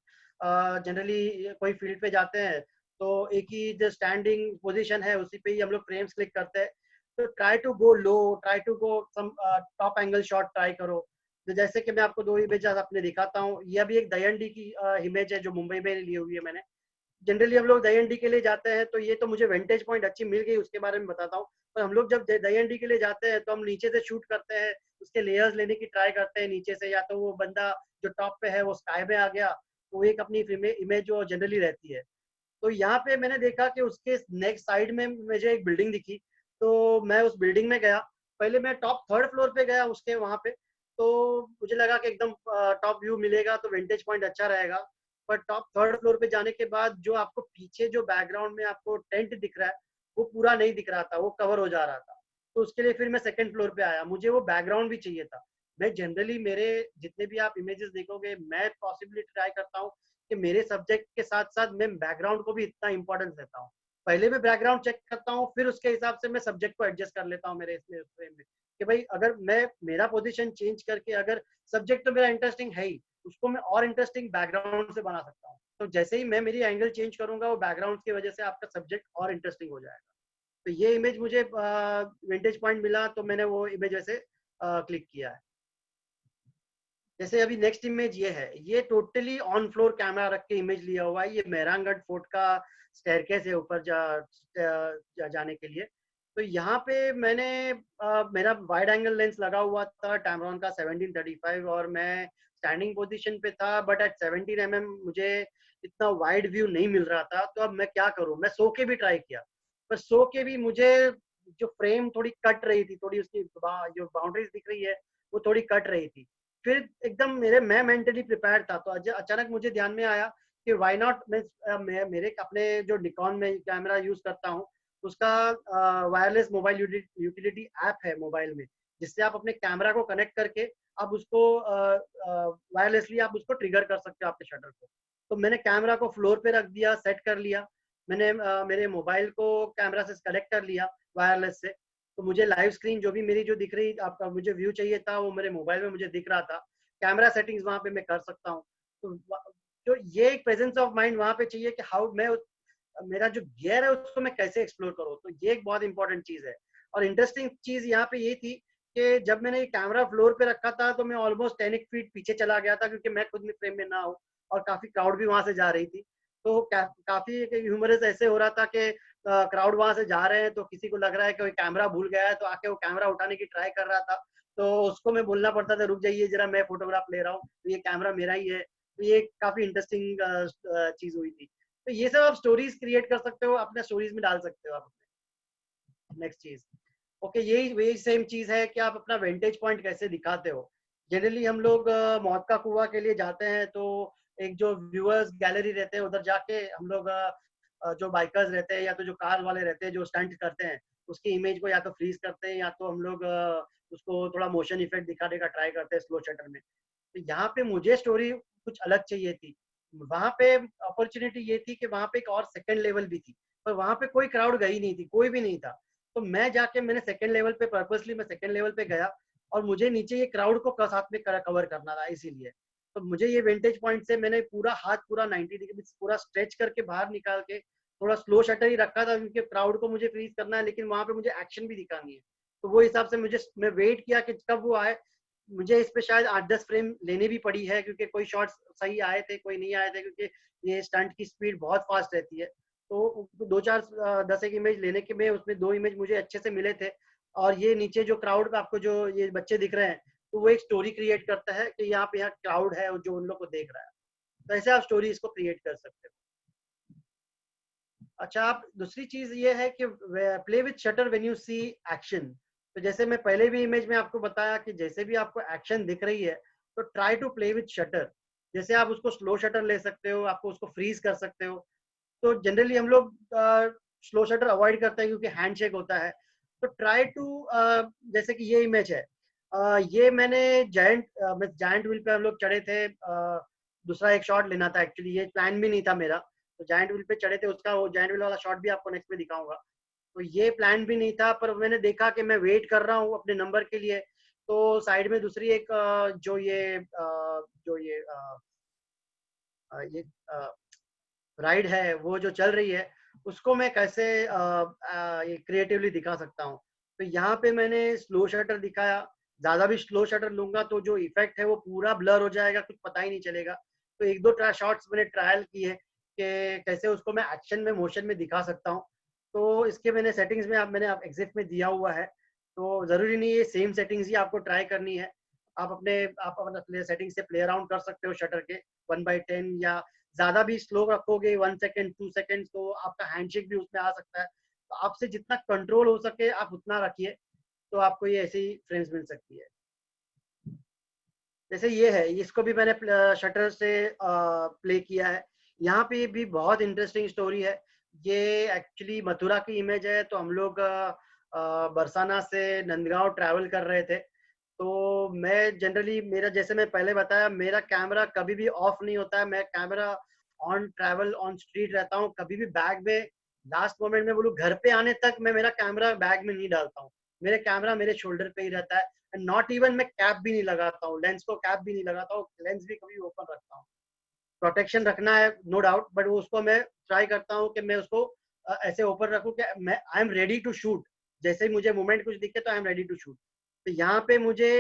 जनरली कोई फील्ड पे जाते हैं तो एक ही जो स्टैंडिंग पोजीशन है उसी पे ही हम लोग फ्रेम्स क्लिक करते हैं। तो try to go low, try to go some top angle shot try करो। तो जैसे कि मैं आपको दो इमेज अपने दिखाता हूँ। यह भी एक दयंडी की इमेज है जो मुंबई में ली हुई है मैंने। जनरली हम लोग दहीहंडी के लिए जाते हैं, तो ये तो मुझे वेंटेज पॉइंट अच्छी मिल गई, उसके बारे में बताता हूँ। पर हम लोग जब दहीहंडी के लिए जाते हैं तो हम नीचे से शूट करते हैं, उसके लेयर्स लेने की ट्राई करते हैं नीचे से, या तो वो बंदा जो टॉप पे है वो स्काई में आ गया, तो एक अपनी इमेज जो जनरली रहती है। तो यहाँ पे मैंने देखा कि उसके नेक्स्ट साइड में मुझे एक बिल्डिंग दिखी, तो मैं उस बिल्डिंग में गया। पहले मैं टॉप थर्ड फ्लोर पे गया उसके वहां पे, तो मुझे लगा कि एकदम टॉप व्यू मिलेगा तो वेंटेज पॉइंट अच्छा रहेगा। पर टॉप थर्ड फ्लोर पे जाने के बाद जो आपको पीछे जो बैकग्राउंड में आपको टेंट दिख रहा है वो पूरा नहीं दिख रहा था, वो कवर हो जा रहा था। तो उसके लिए फिर मैं सेकंड फ्लोर पे आया, मुझे वो बैकग्राउंड भी चाहिए था। मैं जनरली मेरे जितने भी आप इमेजेस देखोगे, मैं पॉसिबली ट्राई करता हूँ कि मेरे सब्जेक्ट के साथ साथ मैं बैकग्राउंड को भी इतना इंपॉर्टेंस देता हूँ। पहले मैं बैकग्राउंड चेक करता हूँ, फिर उसके हिसाब से मैं सब्जेक्ट को एडजस्ट कर लेता हूँ मेरे इसमें फ्रेम में, कि भाई अगर मैं मेरा पोजीशन चेंज करके, अगर सब्जेक्ट तो मेरा इंटरेस्टिंग है ही, उसको मैं और इंटरेस्टिंग बैकग्राउंड से बना सकता हूँ। तो जैसे ही मैं मेरी एंगल चेंज करूंगा, वो बैकग्राउंड की वजह से आपका सब्जेक्ट और इंटरेस्टिंग हो जाएगा। तो ये इमेज मुझे विंटेज पॉइंट मिला, तो मैंने वो इमेज वैसे क्लिक किया है। जैसे अभी नेक्स्ट इमेज ये है, ये टोटली ऑन फ्लोर कैमरा रख के इमेज लिया हुआ है। ये मेहरानगढ़ फोर्ट का स्टेयरकेस है ऊपर जाने के लिए। तो यहाँ पे मैंने मेरा वाइड एंगल लेंस लगा हुआ था टैमरॉन का 1735, और मैं स्टैंडिंग पोजीशन पे था, बट एट 17 mm मुझे इतना वाइड व्यू नहीं मिल रहा था। तो अब मैं क्या करूँ, मैं सो के भी ट्राई किया, पर सो के भी मुझे जो फ्रेम थोड़ी कट रही थी, थोड़ी उसकी जो बाउंड्रीज दिख रही है वो थोड़ी कट रही थी। फिर एकदम मैं मेंटली प्रिपेयर था, तो अचानक मुझे ध्यान में आया कि व्हाई नॉट मैं मेरे अपने जो निकॉन में कैमरा यूज करता हूँ उसका वायरलेस मोबाइल यूटिलिटी ऐप है मोबाइल में, जिससे आप अपने कैमरा को कनेक्ट करके आप उसको वायरलेसली आप उसको ट्रिगर कर सकते हो आपके शटर को। तो मैंने कैमरा को फ्लोर पे रख दिया, सेट कर लिया। मैंने मेरे मोबाइल को कैमरा से कनेक्ट कर लिया वायरलेस से। तो मुझे लाइव स्क्रीन जो भी मेरी जो दिख रही आपका मुझे व्यू चाहिए था वो मेरे मोबाइल में मुझे दिख रहा था। कैमरा सेटिंग्स वहाँ पे मैं कर सकता हूँ। तो ये एक प्रेजेंस ऑफ माइंड वहाँ पे चाहिए कि हाउ मैं मेरा जो गियर है उसको मैं कैसे एक्सप्लोर करूँ। तो ये एक बहुत इंपॉर्टेंट चीज है। और इंटरेस्टिंग चीज यहाँ पे ये थी कि जब मैंने ये कैमरा फ्लोर पे रखा था तो मैं ऑलमोस्ट 10 फीट पीछे चला गया था, क्योंकि मैं खुद में फ्रेम में ना हूँ और काफी क्राउड भी वहां से जा रही थी। तो काफी ह्यूमरस ऐसे हो रहा था कि क्राउड वहां से जा रहे हैं तो किसी को लग रहा है कि कोई कैमरा भूल गया है, तो आके वो कैमरा उठाने की ट्राई कर रहा था। तो उसको मैं बोलना पड़ता था, रुक जाइए जरा, मैं फोटोग्राफ ले रहा हूँ, तो ये कैमरा मेरा ही है। तो ये काफी इंटरेस्टिंग चीज हुई थी। तो ये सब आप स्टोरीज क्रिएट कर सकते हो, अपने स्टोरीज में डाल सकते हो आप। नेक्स्ट चीज, ओके, यही सेम चीज है कि आप अपना वेंटेज पॉइंट कैसे दिखाते हो। जनरली हम लोग मौत का कुआं के लिए जाते हैं, तो एक जो व्यूअर्स गैलरी रहते हैं उधर जाके हम लोग जो बाइकर्स रहते हैं या तो जो कार वाले रहते हैं जो स्टंट करते हैं, उसकी इमेज को या तो फ्रीज करते हैं या तो हम लोग उसको थोड़ा मोशन इफेक्ट दिखाने का ट्राई करते हैं स्लो शटर में। तो यहाँ पे मुझे स्टोरी कुछ अलग चाहिए थी। वहां पे अपॉर्चुनिटी ये थी कि वहां पे एक और सेकंड लेवल भी थी, पर वहां पे कोई क्राउड गई नहीं थी, कोई भी नहीं था। तो मैं जाके मैंने सेकंड लेवल पे पर्पसली मैं सेकंड लेवल पे गया और मुझे नीचे ये क्राउड को साथ में कवर करना था, इसीलिए तो मुझे ये वेंटेज पॉइंट से मैंने पूरा हाथ पूरा 90 डिग्री पूरा स्ट्रेच करके बाहर निकाल के थोड़ा स्लो शटर ही रखा था, क्योंकि क्राउड को मुझे फ्रीज करना है, लेकिन वहां पे मुझे एक्शन भी दिखानी है। तो वो हिसाब से मैं वेट किया कि कब वो आए। मुझे इस पे शायद 8-10 फ्रेम लेने भी पड़ी है, क्योंकि कोई शॉट्स सही आए थे, कोई नहीं आए थे, क्योंकि ये स्टंट की स्पीड बहुत फास्ट रहती है। तो 2-4 10 एक इमेज लेने के में उसमें 2 इमेज मुझे अच्छे से मिले थे। और ये नीचे जो क्राउड में आपको जो ये बच्चे दिख रहे हैं, तो वो एक स्टोरी क्रिएट करता है कि यहाँ क्राउड है जो उन लोग को देख रहा है। तो ऐसे आप स्टोरी इसको क्रिएट कर सकते हो। अच्छा, आप दूसरी चीज ये है कि play with shutter when you see action. तो जैसे मैं पहले भी इमेज में आपको बताया कि जैसे भी आपको एक्शन दिख रही है तो try to play with shutter. जैसे आप उसको स्लो शटर ले सकते हो, आपको उसको फ्रीज कर सकते हो। तो जनरली हम लोग स्लो शटर अवॉइड करते हैं क्योंकि हैंडशेक होता है। तो ट्राई टू, जैसे कि ये इमेज है, ये मैंने जायंट व्हील पे हम लोग चढ़े थे। दूसरा एक शॉट लेना था, एक्चुअली ये प्लान भी नहीं था मेरा। तो जायंट व्हील पे चढ़े थे, उसका वो जायंट व्हील वाला शॉट भी आपको नेक्स्ट में दिखाऊंगा। तो ये प्लान भी नहीं था, पर मैंने देखा कि मैं वेट कर रहा हूँ अपने नंबर के लिए। तो साइड में दूसरी एक ये राइड है वो जो चल रही है, उसको मैं कैसे ये क्रिएटिवली दिखा सकता हूँ। तो यहाँ पे मैंने स्लो शटर दिखाया। ज्यादा भी स्लो शटर लूंगा तो जो इफेक्ट है वो पूरा ब्लर हो जाएगा, कुछ पता ही नहीं चलेगा। तो 1-2 शॉट्स मैंने ट्रायल किए कि कैसे उसको मैं एक्शन में मोशन में दिखा सकता हूँ। तो इसके मैंने सेटिंग्स में मैंने एग्जिट में दिया हुआ है। तो जरूरी नहीं ये सेम सेटिंग्स ही आपको ट्राई करनी है। आप अपने सेटिंग से प्ले अराउंड कर सकते हो शटर के 1/10, या ज्यादा भी स्लो रखोगे 1 सेकेंड 2 सेकेंड तो आपका हैंडशेक भी उसमें आ सकता है। तो आपसे जितना कंट्रोल हो सके आप उतना रखिए, तो आपको ये ऐसी फ्रेम्स मिल सकती है। जैसे ये है, इसको भी मैंने शटर से प्ले किया है। यहाँ पे भी बहुत इंटरेस्टिंग स्टोरी है। ये एक्चुअली मथुरा की इमेज है। तो हम लोग बरसाना से नंदगांव ट्रैवल कर रहे थे। तो मैं जनरली, मेरा जैसे मैं पहले बताया, मेरा कैमरा कभी भी ऑफ नहीं होता है। मैं camera on travel on street रहता हूँ, कभी भी बैग में लास्ट मोमेंट में बोलूँ घर पे आने तक मैं मेरा कैमरा बैग में नहीं डालता हूँ। मेरे कैमरा मेरे शोल्डर पे ही रहता है। नॉट इवन मैं कैप भी नहीं लगाता हूँ, लेंस को कैप भी नहीं लगाता हूँ, लेंस भी कभी ओपन रखता हूँ। प्रोटेक्शन रखना है नो डाउट, बट उसको मैं ट्राई करता हूँ कि मैं उसको ऐसे ओपन रखूँ कि मैं I am ready to shoot. जैसे ही मुझे मोमेंट कुछ दिखे तो I am ready to shoot. तो यहाँ पे मुझे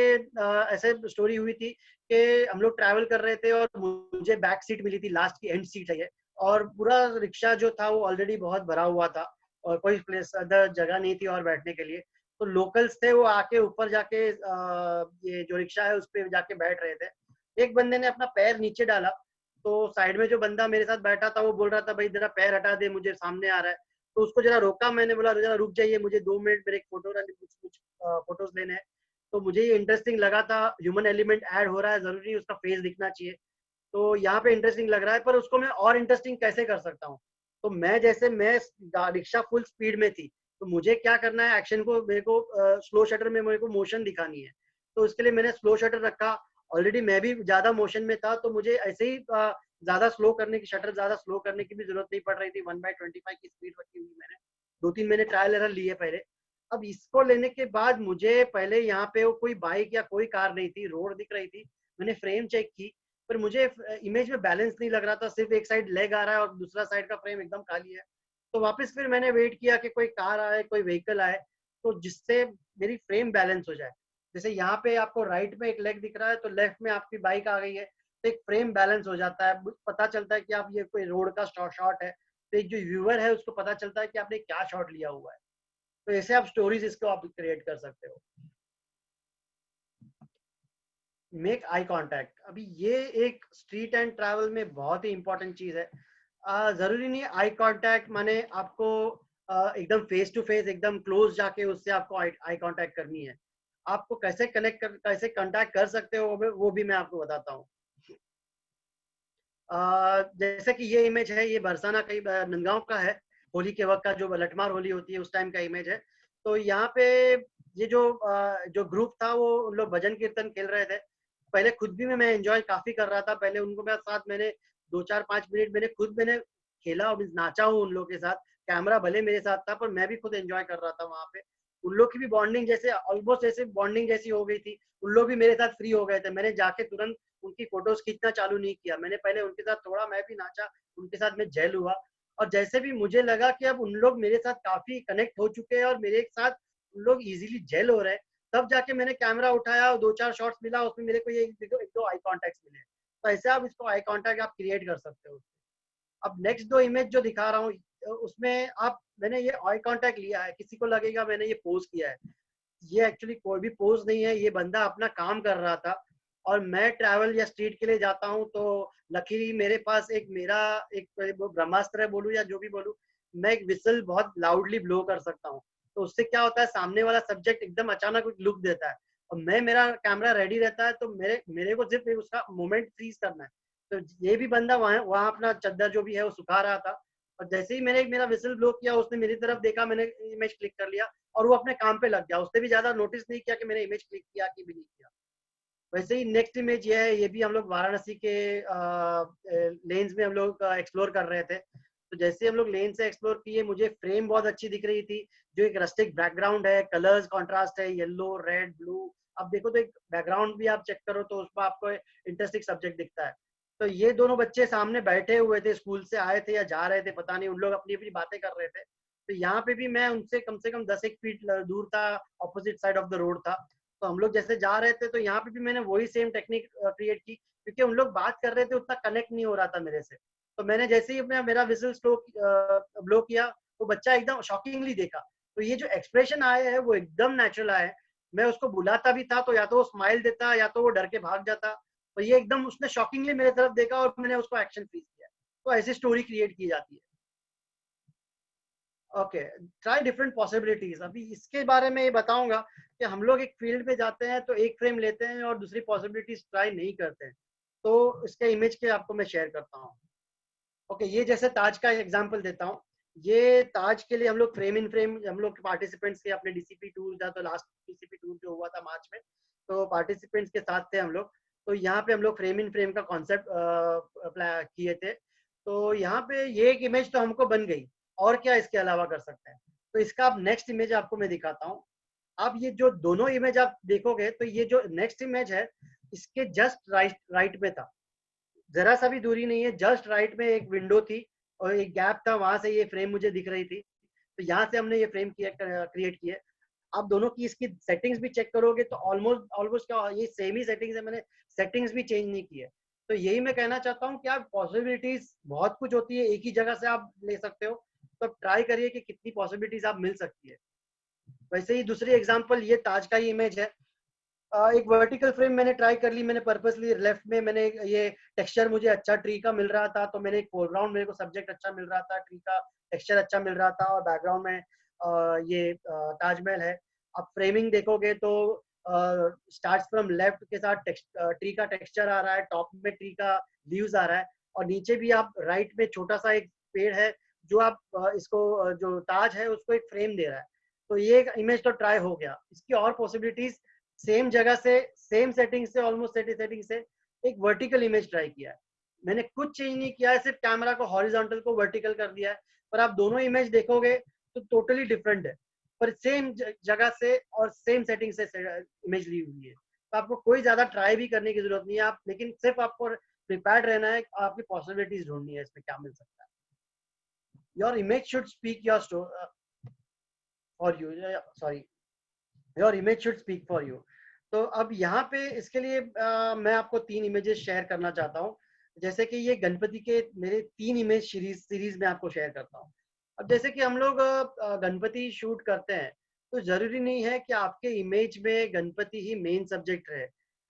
ऐसे स्टोरी हुई थी कि हम लोग ट्रैवल कर रहे थे और मुझे बैक सीट मिली थी, लास्ट की एंड सीट है ये। और पूरा रिक्शा जो था वो ऑलरेडी बहुत भरा हुआ था और कोई प्लेस अदर जगह नहीं थी और बैठने के लिए। तो लोकल्स थे, वो आके ऊपर जाके ये जो रिक्शा है उस पर जाके बैठ रहे थे। एक बंदे ने अपना पैर नीचे डाला, तो साइड में जो बंदा मेरे साथ बैठा था वो बोल रहा था भाई जरा पैर हटा दे, मुझे सामने आ रहा है। तो उसको जरा रोका, मैंने बोला जरा रुक जाइए, मुझे 2 मिनट मेरे फोटो कुछ फोटोज लेने हैं। तो मुझे ये इंटरेस्टिंग लगा था, ह्यूमन एलिमेंट ऐड हो रहा है, जरूरी उसका फेस दिखना चाहिए। तो यहाँ पे इंटरेस्टिंग लग रहा है, पर उसको मैं और इंटरेस्टिंग कैसे कर सकता हूँ। तो मैं रिक्शा फुल स्पीड में थी, तो मुझे क्या करना है, एक्शन को मेरे को स्लो शटर में मेरे को मोशन दिखानी है। तो इसके लिए मैंने स्लो शटर रखा। ऑलरेडी मैं भी ज्यादा मोशन में था, तो मुझे ऐसे ही ज्यादा स्लो करने की, शटर ज्यादा स्लो करने की भी जरूरत नहीं पड़ रही थी। 1/25 की स्पीड रखी हुई मैंने। 2-3 मैंने ट्रायल एरर लिए पहले। अब इसको लेने के बाद मुझे पहले यहाँ पे वो कोई बाइक या कोई कार नहीं थी, रोड दिख रही थी। मैंने फ्रेम चेक की, पर मुझे इमेज में बैलेंस नहीं लग रहा था। सिर्फ एक साइड लेग आ रहा है और दूसरा साइड का फ्रेम एकदम खाली है। तो वापस फिर मैंने वेट किया कि कोई कार आए, कोई व्हीकल आए, तो जिससे मेरी फ्रेम बैलेंस हो जाए। जैसे यहाँ पे आपको राइट में एक लेग दिख रहा है, तो लेफ्ट में आपकी बाइक आ गई है, तो एक फ्रेम बैलेंस हो जाता है। पता चलता है कि आप ये कोई रोड का शॉट है, तो एक जो व्यूअर है उसको पता चलता है कि आपने क्या शॉट लिया हुआ है। तो ऐसे आप स्टोरीज इसको आप क्रिएट कर सकते हो। मेक आई कांटेक्ट, अभी ये एक स्ट्रीट एंड ट्रैवल में बहुत ही इंपॉर्टेंट चीज है। जरूरी नहीं आई कांटेक्ट माने आपको एकदम फेस टू फेस एकदम क्लोज जाके उससे आपको आई कांटेक्ट करनी है। आपको कैसे कांटेक्ट कर सकते हो वो भी मैं आपको बताता हूँ। जैसे कि ये इमेज है, ये बरसाना कई नंदगांव का है। होली के वक्त का जो लठमार होली होती है उस टाइम का इमेज है। तो यहाँ पे ये जो ग्रुप था वो उन लोग भजन कीर्तन खेल रहे थे। पहले खुद भी मैं एंजॉय काफी कर रहा था। पहले उनको मेरे साथ मैंने 2-4-5 मिनट मैंने खेला और नाचा हूँ उन लोगों के साथ। कैमरा भले मेरे साथ था पर मैं भी खुद एंजॉय कर रहा था वहाँ पे। उन लोग की भी बॉन्डिंग जैसे ऑलमोस्ट ऐसे बॉन्डिंग जैसी हो गई थी। उन लोग भी मेरे साथ फ्री हो गए थे। मैंने जाके तुरंत उनकी फोटोज खींचना चालू नहीं किया। मैंने पहले उनके साथ थोड़ा मैं भी नाचा, उनके साथ मैं जेल हुआ। और जैसे भी मुझे लगा कि अब उन लोग मेरे साथ काफी कनेक्ट हो चुके हैं और मेरे साथ उन लोग इजीली जेल हो रहे हैं, तब जाके मैंने कैमरा उठाया और 2-4 शॉट्स मिला उसमें मेरे को ये एक दो आई कॉन्टेक्ट मिले। तो ऐसे आप इसको आई कॉन्टेक्ट आप क्रिएट कर सकते हो। अब नेक्स्ट 2 इमेज जो दिखा रहा हूँ उसमें आप मैंने ये आई कांटेक्ट लिया है, किसी को लगेगा मैंने ये पोज किया है। ये एक्चुअली कोई भी पोज नहीं है, ये बंदा अपना काम कर रहा था और मैं ट्रैवल या स्ट्रीट के लिए जाता हूँ तो लकीली मेरे पास एक ब्रह्मास्त्र है बोलूँ या जो भी बोलूँ, मैं एक विसल बहुत लाउडली ब्लो कर सकता हूँ। तो उससे क्या होता है, सामने वाला सब्जेक्ट एकदम अचानक एक लुक देता है और मेरा कैमरा रेडी रहता है तो मेरे मेरे को सिर्फ उसका मोमेंट फ्रीज करना है। तो ये भी बंदा वहाँ वहाँ अपना चद्दर जो भी है वो सुखा रहा था और जैसे ही मैंने मेरा विसल ब्लो किया उसने मेरी तरफ देखा, मैंने इमेज क्लिक कर लिया और वो अपने काम पे लग गया। उसने भी ज्यादा नोटिस नहीं किया कि मैंने इमेज क्लिक किया कि भी नहीं किया। वैसे ही नेक्स्ट इमेज ये है, ये भी हम लोग वाराणसी के लेन्स में हम लोग एक्सप्लोर कर रहे थे। तो जैसे हम लोग लेन से एक्सप्लोर किए, मुझे फ्रेम बहुत अच्छी दिख रही थी, जो एक रस्टिक बैकग्राउंड है, कलर्स कॉन्ट्रास्ट है, येलो रेड ब्लू। अब देखो तो एक बैकग्राउंड भी आप चेक करो तो उसमें आपको इंटरेस्टिंग सब्जेक्ट दिखता है। तो ये दोनों बच्चे सामने बैठे हुए थे, स्कूल से आए थे या जा रहे थे पता नहीं, उन लोग अपनी अपनी बातें कर रहे थे। तो यहाँ पे भी मैं उनसे कम से कम 10 एक फीट दूर था, opposite side of the road था। तो हम लोग जैसे जा रहे थे तो यहाँ पे भी मैंने वही सेम टेक्निक क्रिएट की, क्योंकि उन लोग बात कर रहे थे उतना कनेक्ट नहीं हो रहा था मेरे से। तो मैंने जैसे ही अपना मेरा विसल ब्लो किया, वो बच्चा एकदम शॉकिंगली देखा। तो ये जो एक्सप्रेशन आए हैं वो एकदम नेचुरल आए हैं। मैं उसको बुलाता भी था तो या तो वो स्माइल देता या तो वो डर के भाग जाता। तो ये एकदम उसने शॉकिंगली मेरे तरफ देखा और मैंने उसको एक्शन फ्रीज किया। तो ऐसी स्टोरी क्रिएट की जाती है। Okay, try different possibilities. अभी इसके बारे में ये बताऊंगा कि हम लोग एक फील्ड में जाते हैं तो एक फ्रेम लेते हैं और दूसरी पॉसिबिलिटीज ट्राई नहीं करते हैं। तो इसके इमेज के आपको मैं शेयर करता हूँ। ओके, ये जैसे ताज का एग्जांपल देता हूँ। ये ताज के लिए हम लोग फ्रेम इन फ्रेम हम लोग पार्टिसिपेंट्स के अपने डीसीपी टूर था, तो लास्ट डीसीपी टूर जो हुआ था मार्च में, तो पार्टिसिपेंट्स के साथ थे हम लोग। तो यहाँ पे हम लोग फ्रेम इन फ्रेम का कॉन्सेप्ट किए थे। तो यहाँ पे ये एक इमेज तो हमको बन गई, और क्या इसके अलावा कर सकते हैं। तो इसका अब नेक्स्ट इमेज आपको मैं दिखाता हूँ। आप ये जो दोनों इमेज आप देखोगे तो ये जो नेक्स्ट इमेज है इसके जस्ट राइट राइट में था, जरा सा भी दूरी नहीं है, जस्ट राइट में एक विंडो थी और एक गैप था, वहां से ये फ्रेम मुझे दिख रही थी। तो यहाँ से हमने ये फ्रेम क्रिएट किए। आप दोनों की इसकी सेटिंग्स भी चेक करोगे तो ऑलमोस्ट ऑलमोस्ट क्या ये सेम ही सेटिंग्स है, मैंने सेटिंग्स भी चेंज नहीं की है। तो यही मैं कहना चाहता हूँ कि आप पॉसिबिलिटीज बहुत कुछ होती है, एक ही जगह से आप ले सकते हो। तो ट्राई करिए कि कितनी पॉसिबिलिटीज आप मिल सकती है। वैसे ही दूसरी एग्जांपल ये ताज का ही इमेज है। एक वर्टिकल फ्रेम मैंने ट्राई कर ली, मैंने पर्पसली लेफ्ट में मैंने ये टेक्सचर मुझे अच्छा ट्री का मिल रहा था तो मैंने एक फोरग्राउंड, मेरे को सब्जेक्ट अच्छा मिल रहा था, ट्री का टेक्सचर अच्छा मिल रहा था और बैकग्राउंड में ये ताजमहल है। अब फ्रेमिंग देखोगे तो स्टार्ट फ्रॉम लेफ्ट के साथ ट्री का टेक्सचर आ रहा है, टॉप में ट्री का लीव्स आ रहा है और नीचे भी आप राइट में छोटा सा एक पेड़ है जो आप इसको जो ताज है उसको एक फ्रेम दे रहा है। तो ये एक इमेज तो ट्राई हो गया। इसकी और पॉसिबिलिटीज, सेम जगह से सेम सेटिंग से ऑलमोस्ट सेटिंग से एक वर्टिकल इमेज ट्राई किया है। मैंने कुछ चेंज नहीं किया है, सिर्फ कैमरा को हॉरिजॉन्टल को वर्टिकल कर दिया है। पर आप दोनों इमेज देखोगे तो टोटली डिफरेंट है, पर सेम जगह से और सेम सेटिंग से इमेज ली हुई है। तो आपको कोई ज्यादा ट्राई भी करने की जरूरत नहीं है, आप लेकिन सिर्फ आपको प्रिपेयर्ड रहना है, आपकी पॉसिबिलिटीज ढूंढनी है इसमें क्या मिल सकता है। Your image should speak your story for you, sorry, your image should speak for you. तो अब यहाँ पे इसके लिए मैं आपको 3 इमेजेस शेयर करना चाहता हूँ। जैसे कि ये गणपति के मेरे 3 इमेज सीरीज में आपको शेयर करता हूँ। अब जैसे कि हम लोग गणपति शूट करते हैं तो जरूरी नहीं है कि आपके इमेज में गणपति ही मेन सब्जेक्ट रहे।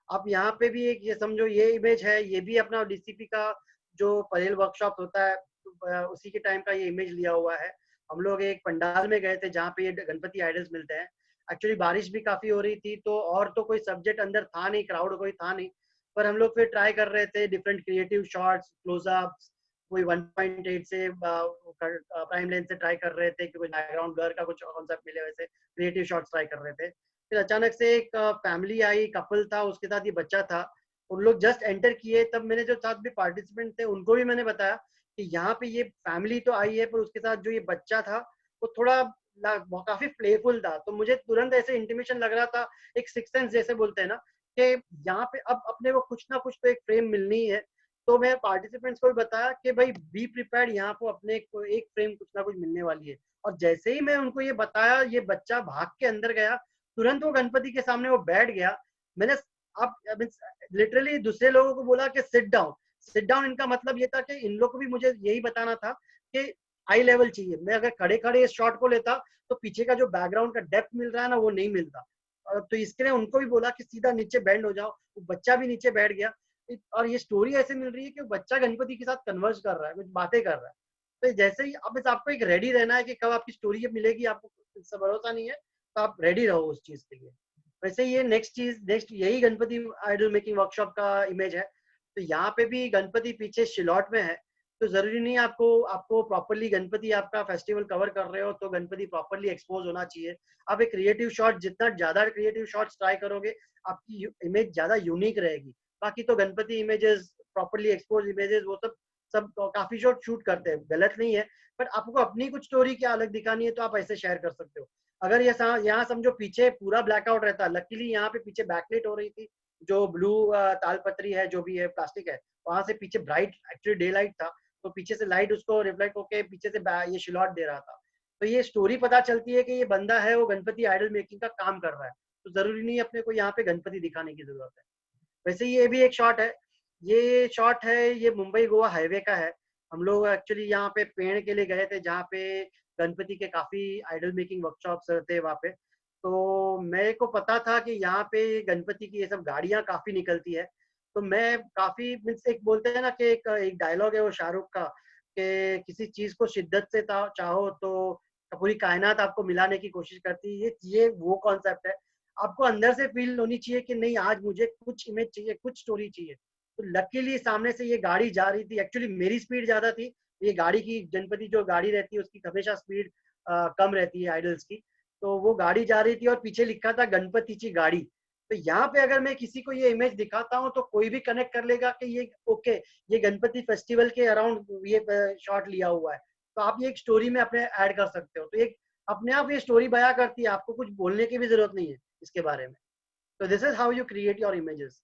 आप यहाँ पे भी एक ये समझो, ये इमेज है, ये भी अपना डीसीपी का जो परेल वर्कशॉप होता है उसी के टाइम का ये इमेज लिया हुआ है। हम लोग एक पंडाल में गए थे जहाँ पे ये गणपति आइडल्स मिलते हैं। एक्चुअली बारिश भी काफी हो रही थी तो और तो कोई सब्जेक्ट अंदर था नहीं, क्राउड कोई था नहीं, पर हम लोग फिर ट्राई कर रहे थे डिफरेंट क्रिएटिव शॉट्स, क्लोजअप्स, कोई 1.8 से प्राइम लेंस से ट्राई कर रहे थे कि कोई बैकग्राउंड ब्लर का कुछ कॉन्सेप्ट मिले, वैसे क्रिएटिव शॉट्स ट्राई कर रहे थे। फिर अचानक से एक फैमिली आई, कपल था, उसके साथ ये बच्चा था। उन लोग जस्ट एंटर किए, तब मैंने जो साथ भी पार्टिसिपेंट थे उनको भी मैंने बताया कि यहाँ पे ये फैमिली तो आई है, पर उसके साथ जो ये बच्चा था वो थोड़ा काफी प्लेफुल था। तो मुझे तुरंत ऐसे इंटीमेशन लग रहा था, एक सिक्स सेंस जैसे बोलते हैं ना, कि यहाँ पे अब अपने को कुछ ना कुछ तो एक फ्रेम मिलनी है। तो मैं पार्टिसिपेंट्स को भी बताया कि भाई बी प्रिपेयर्ड, यहाँ पे अपने को एक फ्रेम कुछ ना कुछ मिलने वाली है। और जैसे ही मैं उनको ये बताया, ये बच्चा भाग के अंदर गया, तुरंत वो गणपति के सामने वो बैठ गया। मैंने आप लिटरली दूसरे लोगों को बोला कि सिट डाउन। सिट डाउन इनका मतलब ये था कि इन लोग को भी मुझे यही बताना था कि आई लेवल चाहिए। मैं अगर खड़े खड़े इस शॉट को लेता तो पीछे का जो बैकग्राउंड का डेप्थ मिल रहा है ना, वो नहीं मिलता। तो इसके लिए उनको भी बोला कि सीधा नीचे बैंड हो जाओ। वो बच्चा भी नीचे बैठ गया। और ये स्टोरी ऐसे मिल रही है कि बच्चा गणपति के साथ कन्वर्स कर रहा है, कुछ बातें कर रहा है। तो जैसे ही अब बस आपको एक रेडी रहना है कि कब आपकी स्टोरी मिलेगी, आपको भरोसा नहीं है, तो आप रेडी रहो उस चीज के लिए। वैसे ये नेक्स्ट यही गणपति आइडल मेकिंग वर्कशॉप का इमेज है। तो यहाँ पे भी गणपति पीछे शिलॉट में है। तो जरूरी नहीं आपको आपको प्रॉपरली गणपति आपका फेस्टिवल कवर कर रहे हो तो गणपति प्रॉपरली एक्सपोज होना चाहिए। आप एक क्रिएटिव शॉट, जितना ज्यादा क्रिएटिव शॉट्स ट्राई करोगे, आपकी इमेज ज्यादा यूनिक रहेगी। बाकी तो Ganpati images, properly expose images, वो सब सब काफी शॉट शूट करते हैं, गलत नहीं है। बट आपको अपनी कुछ स्टोरी क्या अलग दिखानी है तो आप ऐसे शेयर कर सकते हो। अगर ये यहाँ समझो पीछे पूरा ब्लैकआउट रहता, लकीली यहाँ पे पीछे बैकलाइट हो रही थी, जो ब्लू तालपत्री है, जो भी है प्लास्टिक है, वहां से पीछे ब्राइट एक्चुअली डे लाइट था, तो पीछे से लाइट उसको रिफ्लेक्ट होके पीछे से ये शिलॉट दे रहा था। तो ये स्टोरी पता चलती है कि ये बंदा है वो गणपति आइडल मेकिंग का काम कर रहा है। तो जरूरी नहीं अपने को यहाँ पे गणपति दिखाने की जरूरत है। वैसे ये भी एक शॉट है। ये शॉट है, ये मुंबई गोवा हाईवे का है। हम लोग एक्चुअली यहाँ पे पेड़ के लिए गए थे, जहाँ पे गणपति के काफी आइडल मेकिंग वर्कशॉप्स थे वहाँ पे। तो मेरे को पता था कि यहाँ पे गणपति की ये सब गाड़ियां काफी निकलती है। तो मैं काफी मीन्स, एक बोलते हैं ना कि एक डायलॉग है वो शाहरुख का, कि किसी चीज को शिद्दत से चाहो तो पूरी कायनात आपको मिलाने की कोशिश करती है। ये वो कॉन्सेप्ट है। आपको अंदर से फील होनी चाहिए कि नहीं, आज मुझे कुछ इमेज चाहिए, कुछ स्टोरी चाहिए। तो लकीली सामने से ये गाड़ी जा रही थी, एक्चुअली मेरी स्पीड ज्यादा थी। ये गाड़ी की, गणपति जो गाड़ी रहती है उसकी हमेशा स्पीड कम रहती है आइडल्स की। तो वो गाड़ी जा रही थी और पीछे लिखा था गणपति की गाड़ी। तो यहाँ पे अगर मैं किसी को ये इमेज दिखाता हूँ तो कोई भी कनेक्ट कर लेगा कि ये ओके, ये गणपति फेस्टिवल के अराउंड ये शॉट लिया हुआ है। तो आप ये एक स्टोरी में अपने ऐड कर सकते हो। तो एक अपने आप ये स्टोरी बयां करती है, आपको कुछ बोलने की भी जरूरत नहीं है इसके बारे में। So this is how you create your images.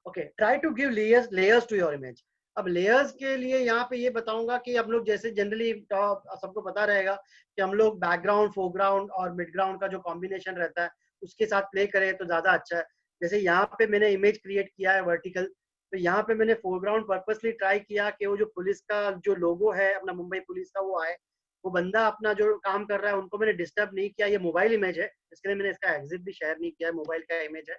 Okay, try to give layers to your image. अब लेयर्स के लिए यहाँ पे ये बताऊंगा कि हम लोग जैसे जनरली सबको पता रहेगा कि हम लोग बैकग्राउंड, फोरग्राउंड और मिडग्राउंड का जो कॉम्बिनेशन रहता है उसके साथ प्ले करें तो ज्यादा अच्छा है। जैसे यहाँ पे मैंने इमेज क्रिएट किया है वर्टिकल, तो यहाँ पे मैंने फोरग्राउंड पर्पसली ट्राई किया कि वो जो पुलिस का जो लोगो है अपना मुंबई पुलिस का वो आए। वो बंदा अपना जो काम कर रहा है उनको मैंने डिस्टर्ब नहीं किया। ये मोबाइल इमेज है, इसके लिए मैंने इसका एग्जिट भी शेयर नहीं किया है, मोबाइल का इमेज है।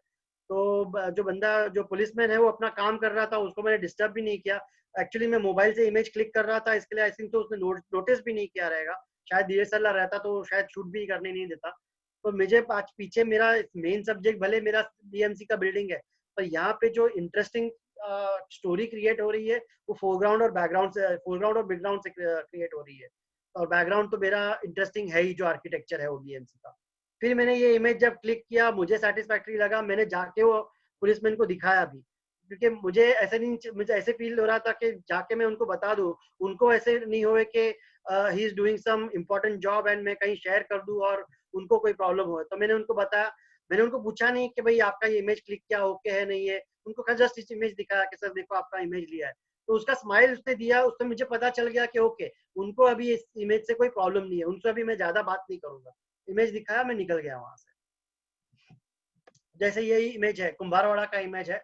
तो जो बंदा, जो पुलिसमैन है वो अपना काम कर रहा था, उसको मैंने डिस्टर्ब भी नहीं किया। एक्चुअली मैं मोबाइल से इमेज क्लिक कर रहा था, इसके लिए आई थिंक तो उसने नोटिस भी नहीं किया रहेगा। शायद डीएसएलआर रहता तो शायद शूट भी करने नहीं देता। तो मुझे पीछे मेरा मेन सब्जेक्ट भले मेरा बीएमसी का बिल्डिंग है, पर यहाँ पे जो इंटरेस्टिंग स्टोरी क्रिएट हो रही है वो फोरग्राउंड और बैकग्राउंड से, फोरग्राउंड और बैकग्राउंड से क्रिएट हो रही है। और बैकग्राउंड तो मेरा इंटरेस्टिंग है ही, जो आर्किटेक्चर है वो बीएमसी का। फिर मैंने ये इमेज जब क्लिक किया, मुझे सेटिस्फैक्टरी लगा, मैंने जाके वो पुलिसमैन को दिखाया भी। क्योंकि मुझे ऐसे नहीं, मुझे ऐसे फील हो रहा था कि जाके मैं उनको बता दूं, उनको ऐसे नहीं होए कि he is doing some important job and मैं कहीं शेयर कर दूं और उनको कोई प्रॉब्लम हो। तो मैंने उनको बताया, मैंने उनको पूछा नहीं कि भाई आपका ये इमेज क्लिक किया ओके है नहीं है, उनको जस्ट इस इमेज दिखाया कि सर देखो आपका इमेज लिया है। तो उसका स्माइल उसने दिया, उससे मुझे पता चल गया कि ओके, उनको अभी इस इमेज से कोई प्रॉब्लम नहीं है, उनसे अभी मैं ज्यादा बात नहीं करूंगा। इमेज दिखाया, मैं निकल गया वहां से। जैसे यही इमेज है, कुंभारवाड़ा का इमेज है।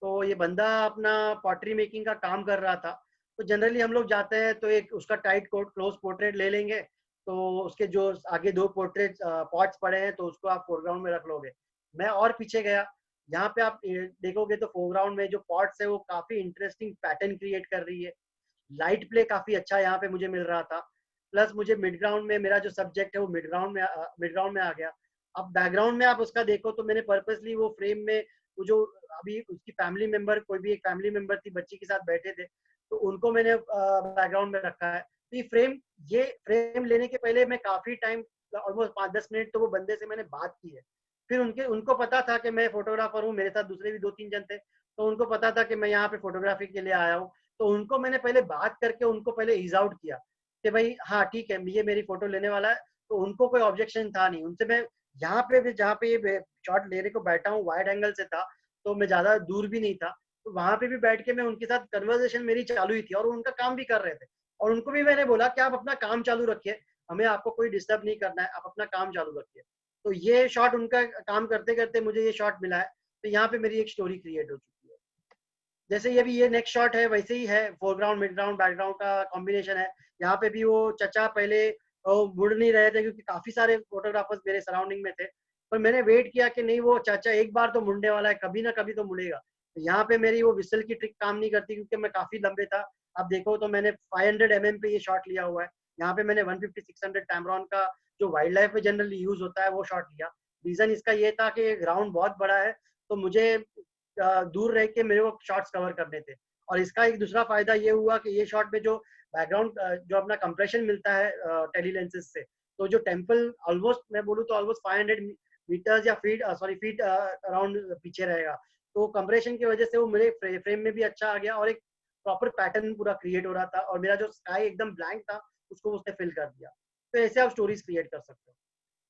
तो ये बंदा अपना पॉटरी मेकिंग का काम कर रहा था। तो जनरली हम लोग जाते हैं तो एक उसका टाइट कोट क्लोज पोर्ट्रेट ले लेंगे। तो उसके जो आगे दो पोर्ट्रेट पॉट्स पड़े हैं तो उसको आप फोरग्राउंड में रख लोगे। मैं और पीछे गया, यहाँ पे आप देखोगे तो फोरग्राउंड में जो पॉट्स है वो काफी इंटरेस्टिंग पैटर्न क्रिएट कर रही है। लाइट प्ले काफी अच्छा यहाँ पे मुझे मिल रहा था। प्लस मुझे मिड ग्राउंड में मेरा जो सब्जेक्ट है वो मिड ग्राउंड में आ गया। अब बैकग्राउंड में आप उसका देखो तो मैंने पर्पसली वो फ्रेम में वो जो अभी उसकी फैमिली मेंबर, कोई भी एक फैमिली मेंबर थी, बच्ची के साथ बैठे थे, तो उनको मैंने बैकग्राउंड में रखा है। तो ये फ्रेम लेने के पहले मैं काफी टाइम, ऑलमोस्ट 5-10 मिनट तो वो बंदे से मैंने बात की है। फिर उनको पता था कि मैं फोटोग्राफर हूँ, मेरे साथ दूसरे भी 2-3 जन थे, तो उनको पता था कि मैं यहाँ पे फोटोग्राफी के लिए आया हूँ। तो उनको मैंने पहले बात करके उनको पहले ईज आउट किया कि भाई हाँ ठीक है, ये मेरी फोटो लेने वाला है। तो उनको कोई ऑब्जेक्शन था नहीं। उनसे मैं यहाँ पे भी, जहाँ पे ये शॉट लेने को बैठा हूँ, वाइड एंगल से था, तो मैं ज्यादा दूर भी नहीं था, तो वहां पे भी बैठ के मैं उनके साथ कन्वर्सेशन मेरी चालू ही थी और उनका काम भी कर रहे थे। और उनको भी मैंने बोला कि आप अपना काम चालू रखिए, हमें आपको कोई डिस्टर्ब नहीं करना है, आप अपना काम चालू रखिए। तो ये शॉट, उनका काम करते करते मुझे ये शॉट मिला है, तो यहाँ पे मेरी एक स्टोरी क्रिएट हो चुकी है। जैसे ये भी ये नेक्स्ट शॉट है, वैसे ही है, फोरग्राउंड मिडग्राउंड बैकग्राउंड का कॉम्बिनेशन है। यहाँ पे भी वो चचा पहले मुड़ नहीं रहे थे क्योंकि काफी सारे फोटोग्राफर्स मेरे सराउंडिंग में थे, पर मैंने वेट किया कि नहीं, वो चाचा एक बार तो मुड़ने वाला है, कभी ना कभी तो मुड़ेगा। तो यहाँ पे मेरी वो विसल की ट्रिक काम नहीं करती क्योंकि मैं काफी लंबे था। अब देखो तो मैंने 500 mm पे ये शॉट लिया हुआ है। यहाँ पे मैंने 150-600 टैमरॉन का जो वाइल्ड लाइफ में जनरली यूज होता है वो शॉट लिया। रीजन इसका ये था कि ग्राउंड बहुत बड़ा है, तो मुझे दूर रह के मेरे को शॉट्स कवर करने थे। और इसका एक दूसरा फायदा ये हुआ कि ये शॉट में जो बैकग्राउंड जो अपना कंप्रेशन मिलता है टेली लेंसेज से, तो जो टेम्पल ऑलमोस्ट, मैं बोलूँ तो ऑलमोस्ट 500 मीटर्स या फीट अराउंड पीछे रहेगा। तो कंप्रेशन की वजह से वो मेरे फ्रेम में भी अच्छा आ गया और एक प्रॉपर पैटर्न पूरा क्रिएट हो रहा था, और मेरा जो स्काई एकदम ब्लैंक था उसको उसने फिल कर दिया। तो ऐसे आप स्टोरीज क्रिएट कर सकते हो।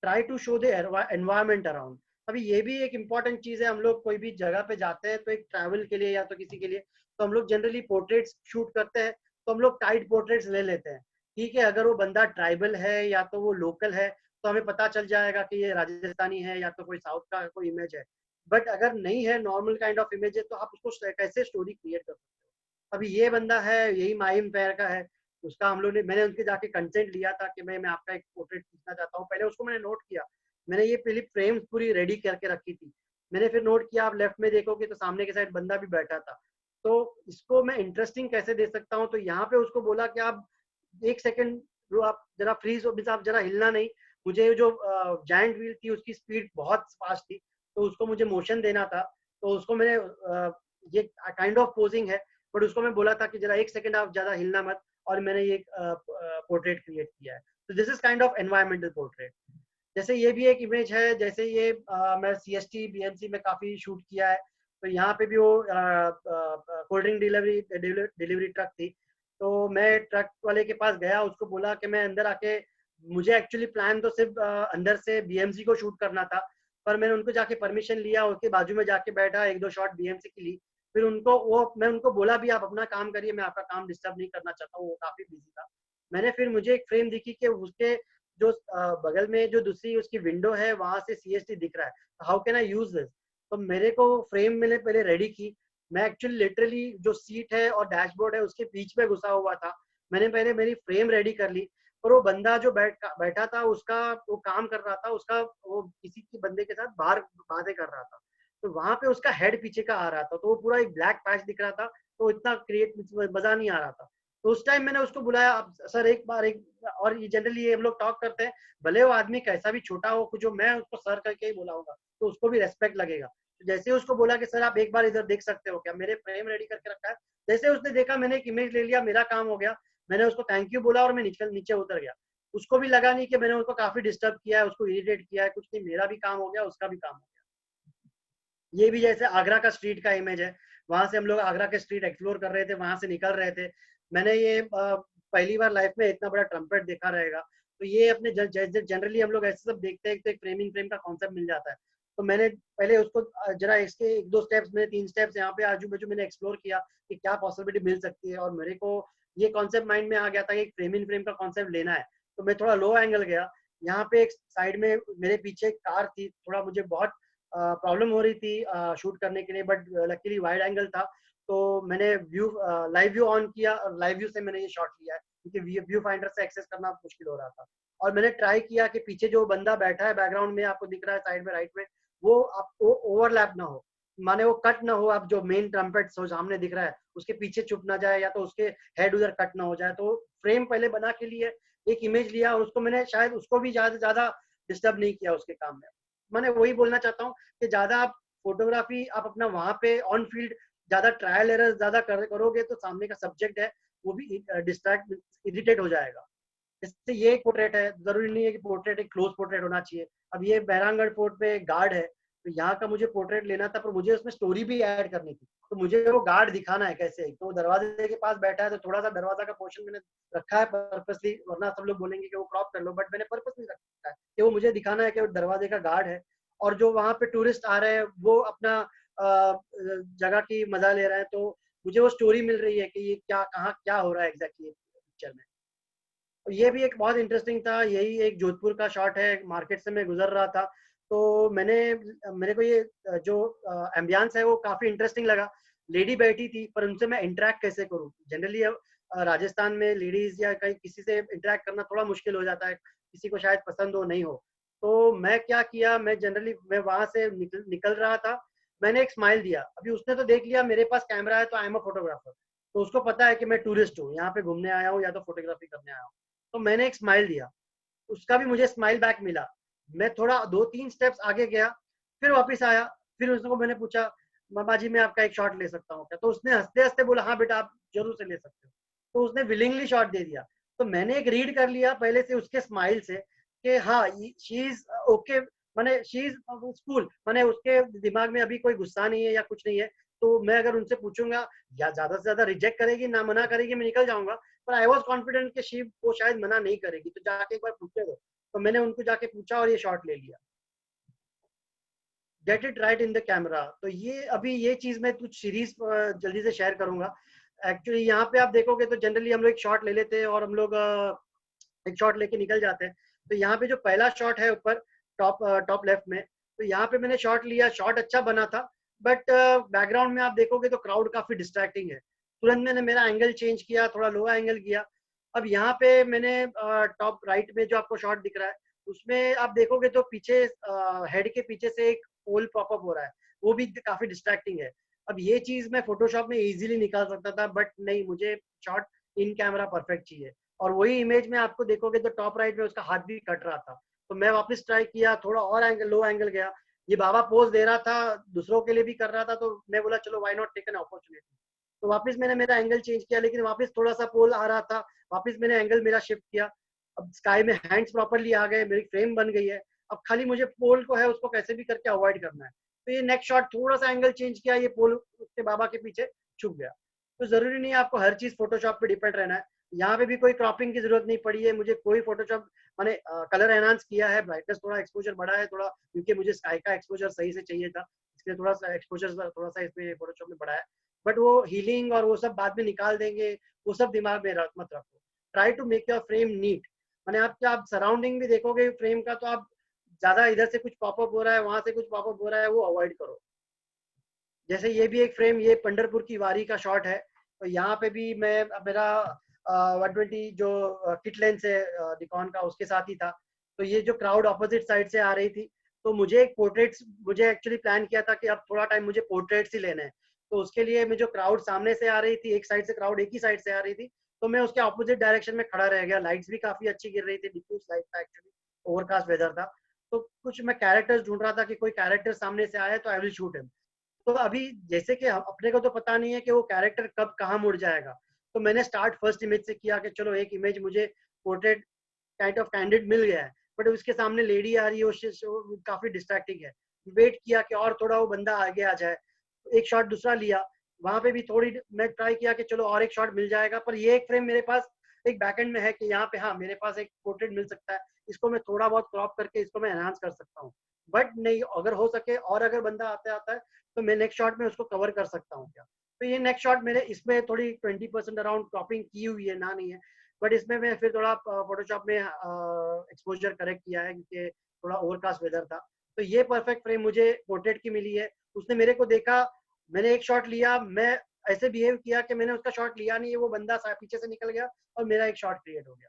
Try to show the environment around. अभी ये भी एक इम्पॉर्टेंट चीज है, हम लोग कोई भी जगह पे जाते हैं तो एक ट्रैवल के लिए या तो किसी के लिए, तो हम लोग जनरली पोर्ट्रेट्स शूट करते हैं, तो हम लोग टाइट पोर्ट्रेट्स ले लेते हैं। ठीक है, अगर वो बंदा ट्राइबल है या तो वो लोकल है, तो हमें पता चल जाएगा कि ये राजस्थानी है या तो कोई साउथ का कोई इमेज है। बट अगर नहीं है, नॉर्मल काइंड ऑफ इमेज है, तो आप उसको कैसे स्टोरी क्रिएट कर सकते हो। अभी ये बंदा है, यही माहिम पैर का है, उसका हम लोग ने, मैंने उनके जाके कंसेंट लिया था कि मैं आपका एक पोर्ट्रेट खींचना चाहता हूँ। पहले उसको मैंने नोट किया, मैंने ये पहले फ्रेम्स पूरी रेडी करके रखी थी। मैंने फिर नोट किया, आप लेफ्ट में देखोगे तो सामने के साइड बंदा भी बैठा था। तो इसको मैं इंटरेस्टिंग कैसे दे सकता हूँ, तो यहाँ पे उसको बोला कि आप 1 सेकंड, जो आप जरा फ्रीज हो, आप जरा हिलना नहीं। मुझे जो जायंट व्हील थी उसकी स्पीड बहुत फास्ट थी, तो उसको मुझे मोशन देना था। तो उसको मैंने ये काइंड ऑफ पोजिंग है, बट उसको मैं बोला था कि जरा 1 सेकंड आप ज्यादा हिलना मत, और मैंने ये पोर्ट्रेट क्रिएट किया है। तो this is kind of environmental portrait. जैसे ये भी एक इमेज है, जैसे ये मैं CST BMC में काफी शूट किया है। तो यहाँ पे भी वो कोल्ड ड्रिंक डिलीवरी ट्रक थी। तो मैं ट्रक वाले के पास गया, उसको बोला कि मैं अंदर आके, मुझे एक्चुअली प्लान तो सिर्फ अंदर से BMC को शूट करना था, पर मैंने उनको जाके परमिशन लिया, उसके बाजू में जाके बैठा, 1-2 शॉट BMC की ली। फिर मैं उनको बोला भी आप अपना काम करिए, मैं आपका काम डिस्टर्ब नहीं करना चाहता हूँ, वो काफी बिजी था। मैंने फिर मुझे एक फ्रेम दिखी कि उसके जो बगल में जो दूसरी उसकी विंडो है, वहां से CST दिख रहा है। How can I use this. तो मेरे को फ्रेम मैंने पहले रेडी की। मैं एक्चुअली लिटरली जो सीट है और डैशबोर्ड है उसके बीच में घुसा हुआ था। मैंने पहले मेरी फ्रेम रेडी कर ली, और वो बंदा जो बैठा था, उसका वो काम कर रहा था, उसका वो किसी के बंदे के साथ बाहर बातें कर रहा था। तो वहां पे उसका हेड पीछे का आ रहा था, तो वो पूरा एक ब्लैक पैच दिख रहा था, तो इतना क्रिएट मजा नहीं आ रहा था। तो उस टाइम मैंने उसको बुलाया, "अब सर एक बार एक", और ये जनरली ये हम लोग टॉक करते हैं, भले वो आदमी कैसा भी छोटा हो, जो मैं उसको सर करके ही बुलाऊंगा, तो उसको भी रेस्पेक्ट लगेगा। तो जैसे उसको बोला कि सर आप एक बार इधर देख सकते हो क्या, मेरे फ्रेम रेडी करके रखा है। जैसे उसने देखा, मैंने एक इमेज ले लिया, मेरा काम हो गया। मैंने उसको थैंक यू बोला और मैं नीचे उतर गया। उसको भी लगा नहीं कि मैंने उसको काफी डिस्टर्ब किया है, उसको इरिटेट किया है, कुछ नहीं, मेरा भी काम हो गया, उसका भी काम हो गया। ये भी जैसे आगरा का स्ट्रीट का इमेज है, वहां से हम लोग आगरा के स्ट्रीट एक्सप्लोर कर रहे थे, वहां से निकल रहे थे। मैंने ये पहली बार लाइफ में इतना बड़ा ट्रम्पेट देखा रहेगा। तो ये अपने जनरली हम लोग ऐसे सब देखते हैं, तो एक फ्रेमिंग फ्रेम का कॉन्सेप्ट मिल जाता है। तो मैंने पहले उसको जरा इसके 1-2 स्टेप्स, मैंने 3 स्टेप्स यहाँ पे आजू बाजू मैंने एक्सप्लोर किया कि क्या पॉसिबिलिटी मिल सकती है, और मेरे को ये कॉन्सेप्ट माइंड में आ गया था कि एक फ्रेमिंग फ्रेम का कॉन्सेप्ट लेना है। तो मैं थोड़ा लो एंगल गया। यहाँ पे एक साइड में मेरे पीछे एक कार थी, थोड़ा मुझे बहुत प्रॉब्लम हो रही थी शूट करने के लिए, बट लकीली वाइड एंगल था। तो मैंने लाइव व्यू ऑन किया, और लाइव व्यू से मैंने ये शॉट लिया है, क्योंकि व्यू फाइंडर से एक्सेस करना मुश्किल हो रहा था। और मैंने ट्राई किया कि पीछे जो बंदा बैठा है बैकग्राउंड में, आपको दिख रहा है साइड में राइट में, वो आपको ओवरलैप ना हो, माने वो कट ना हो। आप जो मेन ट्रम्पेट सामने दिख रहा है उसके पीछे चुप ना जाए, या तो उसके हेड उधर कट ना हो जाए। तो फ्रेम पहले बना के लिए एक इमेज लिया, और उसको मैंने शायद उसको भी ज्यादा ज्यादा डिस्टर्ब नहीं किया उसके काम में। मैंने वही बोलना चाहता हूँ कि ज्यादा आप फोटोग्राफी आप अपना वहां पे ऑन फील्ड ज्यादा ट्रायल एरर ज्यादा करोगे, तो सामने का सब्जेक्ट है वो भी डिस्ट्रैक्ट, इरिटेट हो जाएगा। जैसे ये एक पोर्ट्रेट है, जरूरी नहीं है कि पोर्ट्रेट एक क्लोज पोर्ट्रेट होना चाहिए। अब ये बैरांगढ़ फोर्ट पे गार्ड है, तो यहाँ का मुझे पोर्ट्रेट लेना था, पर मुझे उसमें स्टोरी भी ऐड करनी थी, तो मुझे वो गार्ड दिखाना है कैसे। तो दरवाजे के पास बैठा है, तो थोड़ा सा दरवाजा का पोर्शन मैंने रखा है पर्पसली, वरना सब लोग बोलेंगे कि वो क्रॉप कर लो, बट मैंने पर्पसली रखा है कि वो मुझे दिखाना है कि वो दरवाजे का गार्ड है। और जो वहाँ पे टूरिस्ट आ रहे हैं वो अपना जगह की मजा ले रहे हैं, तो मुझे वो स्टोरी मिल रही है कि ये क्या, कहाँ क्या हो रहा है एग्जैक्टली पिक्चर में। और ये भी एक बहुत इंटरेस्टिंग था। यही एक जोधपुर का शॉट है, मार्केट से मैं गुजर रहा था, तो मेरे को ये जो एम्बियंस है वो काफी इंटरेस्टिंग लगा। लेडी बैठी थी, पर उनसे मैं इंटरेक्ट कैसे करूं। जनरली राजस्थान में लेडीज या कहीं किसी से इंटरेक्ट करना थोड़ा मुश्किल हो जाता है, किसी को शायद पसंद हो नहीं हो। तो मैं क्या किया, मैं वहां से निकल रहा था, मैंने एक स्माइल दिया। अभी उसने तो देख लिया मेरे पास कैमरा है, तो आई एम अ फोटोग्राफर, तो उसको पता है कि मैं टूरिस्ट हूँ, यहाँ पे घूमने आया हूँ या तो फोटोग्राफी करने आया हूँ। तो मैंने एक स्माइल दिया, उसका भी मुझे स्माइल बैक मिला। मैं थोड़ा 2-3 स्टेप्स आगे गया, फिर वापस आया, फिर उसको मैंने पूछा, मामा जी मैं आपका एक शॉट ले सकता हूँ क्या? तो उसने हंसते हंसते बोला, हाँ बेटा आप जरूर से ले सकते हो। तो उसने विलिंगली शॉट दे दिया। तो मैंने एक रीड कर लिया पहले से उसके स्माइल से कि हाँ शी इज ओके, माने शी इज कूल, माने उसके दिमाग में अभी कोई गुस्सा नहीं है या कुछ नहीं है। तो मैं अगर उनसे पूछूंगा, या ज्यादा से ज्यादा रिजेक्ट करेगी, ना मना करेगी, मैं निकल जाऊंगा। पर आई वॉज कॉन्फिडेंट कि शी वो शायद मना नहीं करेगी, तो जाके एक बार पूछे दो। तो मैंने उनको जाके पूछा और ये शॉट ले लिया। Get it right in the camera. तो ये अभी ये चीज मैं कुछ सीरीज जल्दी से शेयर करूंगा। एक्चुअली यहाँ पे आप देखोगे तो जनरली हम लोग एक शॉट ले लेते हैं और हम लोग एक शॉट लेके निकल जाते हैं। तो यहाँ पे जो पहला शॉट है ऊपर टॉप लेफ्ट में, तो यहाँ पे मैंने शॉट लिया, शॉट अच्छा बना था, बट बैकग्राउंड में आप देखोगे तो क्राउड काफी डिस्ट्रैक्टिंग है। तुरंत मैंने मेरा एंगल चेंज किया, थोड़ा लो एंगल किया। अब यहाँ पे मैंने टॉप राइट में जो आपको शॉट दिख रहा है, उसमें आप देखोगे तो पीछे हेड के पीछे से एक पोल पॉपअप हो रहा है, वो भी काफी डिस्ट्रैक्टिंग है। अब ये चीज मैं फोटोशॉप में इजीली निकाल सकता था, बट नहीं, मुझे शॉट इन कैमरा परफेक्ट चाहिए। और वही इमेज में आपको देखोगे तो टॉप राइट में उसका हाथ भी कट रहा था। तो मैं वापस ट्राई किया, थोड़ा और एंगल, लो एंगल गया। ये बाबा पोज दे रहा था, दूसरों के लिए भी कर रहा था, तो मैं बोला चलो why not take an opportunity. तो वापस मैंने मेरा एंगल चेंज किया, लेकिन वापस थोड़ा सा पोल आ रहा था, वापस मैंने एंगल मेरा शिफ्ट किया। अब स्काई में हैंड्स प्रॉपरली आ गए, मेरी फ्रेम बन गई है। अब खाली मुझे पोल को है उसको कैसे भी करके अवॉइड करना है। तो ये नेक्स्ट शॉट थोड़ा सा एंगल चेंज किया, ये पोल उसके बाबा के पीछे छुप गया। तो जरूरी नहीं है आपको हर चीज फोटोशॉप पे डिपेंड रहना है। यहाँ पे भी कोई क्रॉपिंग की जरूरत नहीं पड़ी है मुझे, कोई फोटोशॉप मैंने कलर एनहांस किया है, ब्राइटनेस थोड़ा, एक्सपोजर बढ़ा है थोड़ा, क्योंकि मुझे स्काई का एक्सपोजर सही से चाहिए था, इसलिए थोड़ा सा एक्सपोजर थोड़ा सा इसमें फोटोशॉप में बढ़ा है। बट वो हीलिंग और वो सब बाद में निकाल देंगे, वो सब दिमाग में मत रखो। Try to make your frame neat. मैंने आप सराउंडिंग भी देखोगे फ्रेम का, तो आप ज्यादा इधर से कुछ पॉपअप हो रहा है, वहां से कुछ पॉपअप हो रहा है, वो अवॉइड करो। जैसे ये भी एक फ्रेम, ये पंढरपुर की वारी का शॉट है। तो यहाँ पे भी मैं मेरा 120 जो किट लेंस है निकॉन का, उसके साथ ही था। तो ये जो क्राउड ऑपोजिट साइड से आ रही थी, तो मुझे एक पोर्ट्रेट्स, मुझे एक्चुअली प्लान किया था कि अब थोड़ा टाइम मुझे पोर्ट्रेट्स ही लेने हैं। तो उसके लिए मैं जो क्राउड सामने से आ रही थी, एक साइड से क्राउड एक ही साइड से आ रही थी, तो मैं उसके ऑपोजिट डायरेक्शन में खड़ा रह गया। लाइट्स भी काफी अच्छी गिर रही थी, डिफ्यूज लाइट था एक्चुअली, ओवरकास्ट वेदर था। तो कुछ मैं कैरेक्टर्स ढूंढ रहा था कि कोई कैरेक्टर सामने से आया तो आई विल शूट हिम। तो अभी जैसे कि अपने को तो पता नहीं है कि वो कैरेक्टर कब कहाँ मुड़ जाएगा, तो मैंने स्टार्ट फर्स्ट इमेज से किया कि चलो एक इमेज मुझे पोर्ट्रेट काइंड ऑफ कैंडिड मिल गया है, बट उसके सामने लेडी आ रही है, वो काफी डिस्ट्रैक्टिंग है। वेट किया कि और थोड़ा वो बंदा आगे आ जाए, एक शॉट दूसरा लिया, वहां पे भी थोड़ी मैं ट्राई किया कि चलो और एक शॉट मिल जाएगा। पर ये एक फ्रेम मेरे पास एक बैकएंड में है कि यहाँ पे हाँ मेरे पास एक पोर्ट्रेट मिल सकता है, इसको मैं थोड़ा बहुत क्रॉप करके इसको मैं एनहांस कर सकता हूँ। बट नहीं, अगर हो सके और अगर बंदा आते आता है तो मैं नेक्स्ट शॉट में उसको कवर कर सकता हूँ क्या। तो ये नेक्स्ट शॉट मेरे इसमें थोड़ी 20% अराउंड क्रॉपिंग की हुई है, ना नहीं है, बट इसमें मैं फिर थोड़ा फोटोशॉप में एक्सपोजर करेक्ट किया है क्योंकि थोड़ा ओवरकास्ट वेदर था। तो ये परफेक्ट फ्रेम मुझे पोर्ट्रेट की मिली है। उसने मेरे को देखा, मैंने एक शॉट लिया, मैं ऐसे बिहेव किया कि मैंने उसका शॉट लिया नहीं है, वो बंदा पीछे से निकल गया और मेरा एक शॉट क्रिएट हो गया।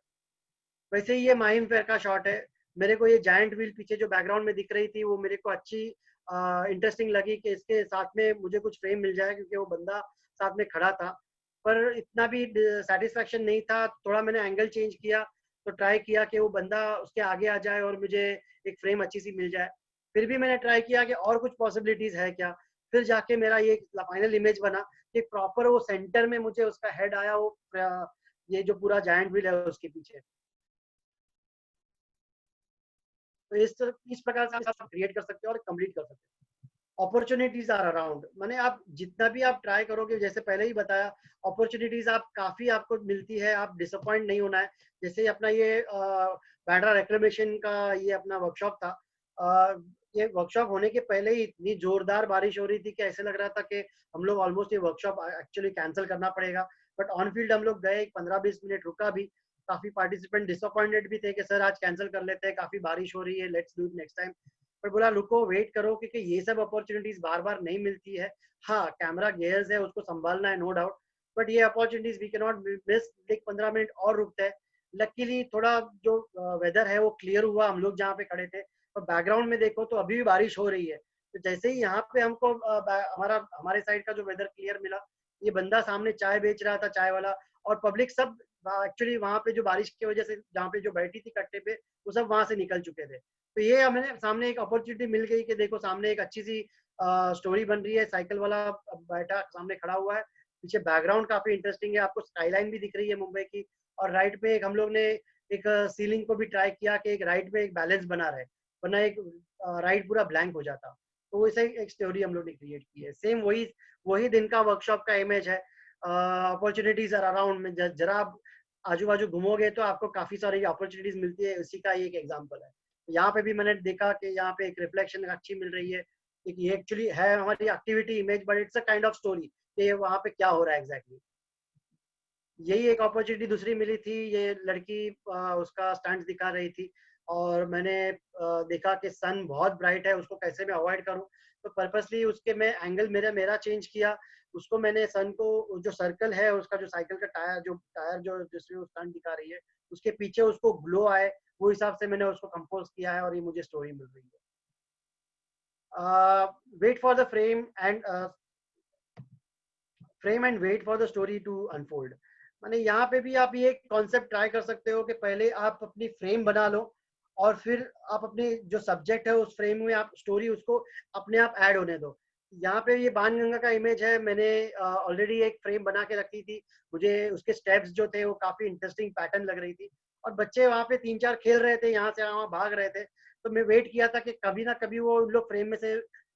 वैसे ही ये माहिम फेयर का शॉट है। मेरे को ये जायंट व्हील पीछे जो बैकग्राउंड में दिख रही थी, वो मेरे को अच्छी इंटरेस्टिंग लगी कि इसके साथ में मुझे कुछ फ्रेम मिल जाए, क्योंकि वो बंदा साथ में खड़ा था। पर इतना भी सेटिस्फैक्शन नहीं था, थोड़ा मैंने एंगल चेंज किया, तो ट्राई किया कि वो बंदा उसके आगे आ जाए और मुझे एक फ्रेम अच्छी सी मिल जाए। फिर भी मैंने ट्राई किया कि और कुछ पॉसिबिलिटीज है क्या। फिर जाके मेरा ये फाइनल इमेज बना कि प्रॉपर वो सेंटर में मुझे उसका हेड आया, वो ये जो पूरा जायंट व्हील है उसके पीछे। तो इस प्रकार से आप क्रिएट कर सकते हो और कंप्लीट कर सकते हो। अपॉर्चुनिटीज आर अराउंड, माने आप जितना भी आप ट्राई करोगे, जैसे पहले ही बताया, अपॉर्चुनिटीज आप काफी आपको मिलती है, आप डिसअपॉइंट नहीं होना है। जैसे अपना ये बैंड्रा रिक्लेमेशन का ये अपना वर्कशॉप था, ये वर्कशॉप होने के पहले ही इतनी जोरदार बारिश हो रही थी कि ऐसे लग रहा था कि हम लोग ऑलमोस्ट ये वर्कशॉप एक्चुअली कैंसिल करना पड़ेगा। बट ऑन फील्ड हम लोग गए, 15-20 मिनट रुका भी। काफी पार्टिसिपेंट डिसअपॉइंटेड भी थे कि सर आज कैंसिल कर लेते हैं, काफी बारिश हो रही है, let's do it next time. पर बोला रुको, वेट करो, क्योंकि ये सब अपॉर्चुनिटीज बार बार नहीं मिलती है। हाँ, कैमरा गियर्स है, उसको संभालना है, नो डाउट, बट ये opportunities we can not miss. 15 minute और रुकते हैं। लकीली थोड़ा जो वेदर है वो क्लियर हुआ, हम लोग जहाँ पे खड़े थे, और बैकग्राउंड में देखो तो अभी भी बारिश हो रही है। तो जैसे ही यहाँ पे हमको हमारे साइड का जो वेदर क्लियर मिला, ये बंदा सामने चाय बेच रहा था, चाय वाला, और पब्लिक सब एक्चुअली वहाँ पे जो बारिश की वजह से जहाँ पे जो बैठी थी कट्टे पे, वो सब वहाँ से निकल चुके थे। तो ये हमें सामने एक अपॉर्चुनिटी मिल गई कि देखो सामने एक अच्छी सी स्टोरी बन रही है। साइकिल वाला बैठा सामने खड़ा हुआ है, पीछे बैकग्राउंड काफी इंटरेस्टिंग है, आपको स्काईलाइन भी दिख रही है मुंबई की। और राइट पे एक हम लोग ने एक सीलिंग को भी ट्राई किया कि एक राइट में एक बैलेंस बना रहे, वरना एक राइट पूरा ब्लैंक हो जाता। तो वैसे एक स्टोरी हम लोग ने क्रिएट की है। सेम वही वही दिन का वर्कशॉप का इमेज है। अपॉर्चुनिटीज आर अराउंड में, जरा आप आजू बाजू घूमोगे तो आपको काफी सारी अपॉर्चुनिटीज मिलती है, उसी का एक एग्जाम्पल है। यहाँ पे भी मैंने देखा कि यहाँ पे एक रिफ्लेक्शन अच्छी मिल रही है। एक ये एक्चुअली है हमारी activity image, but it's a kind of story कि वहाँ पे क्या हो रहा है एग्जैक्टली। यही एक अपॉर्चुनिटी दूसरी मिली थी। ये लड़की उसका स्टंट्स दिखा रही थी, और मैंने देखा कि सन बहुत ब्राइट है, उसको कैसे मैं अवॉइड करूं। तो पर्पसली उसके मैं एंगल मेरा चेंज किया। उसको मैंने सन को, जो सर्कल है उसका, जो साइकिल का टायर जो जिसमें वो स्टंट दिखा रही है, उसके पीछे उसको ग्लो आए, वो हिसाब से मैंने उसको कंपोज किया है, और ये मुझे स्टोरी मिल रही है। Wait for the frame and wait for the story to unfold. माने यहाँ पे भी आप ये कॉन्सेप्ट ट्राई कर सकते हो कि पहले आप अपनी फ्रेम बना लो, और फिर आप अपने जो सब्जेक्ट है उस फ्रेम में आप स्टोरी उसको अपने आप ऐड होने दो। यहाँ पे ये बाणगंगा का इमेज है, मैंने ऑलरेडी एक फ्रेम बना के रखी थी। मुझे उसके स्टेप्स जो थे वो काफी इंटरेस्टिंग पैटर्न लग रही थी, और बच्चे वहाँ पे 3-4 खेल रहे थे, यहाँ से वहाँ भाग रहे थे। तो मैं वेट किया था कि कभी ना कभी वो लोग फ्रेम में से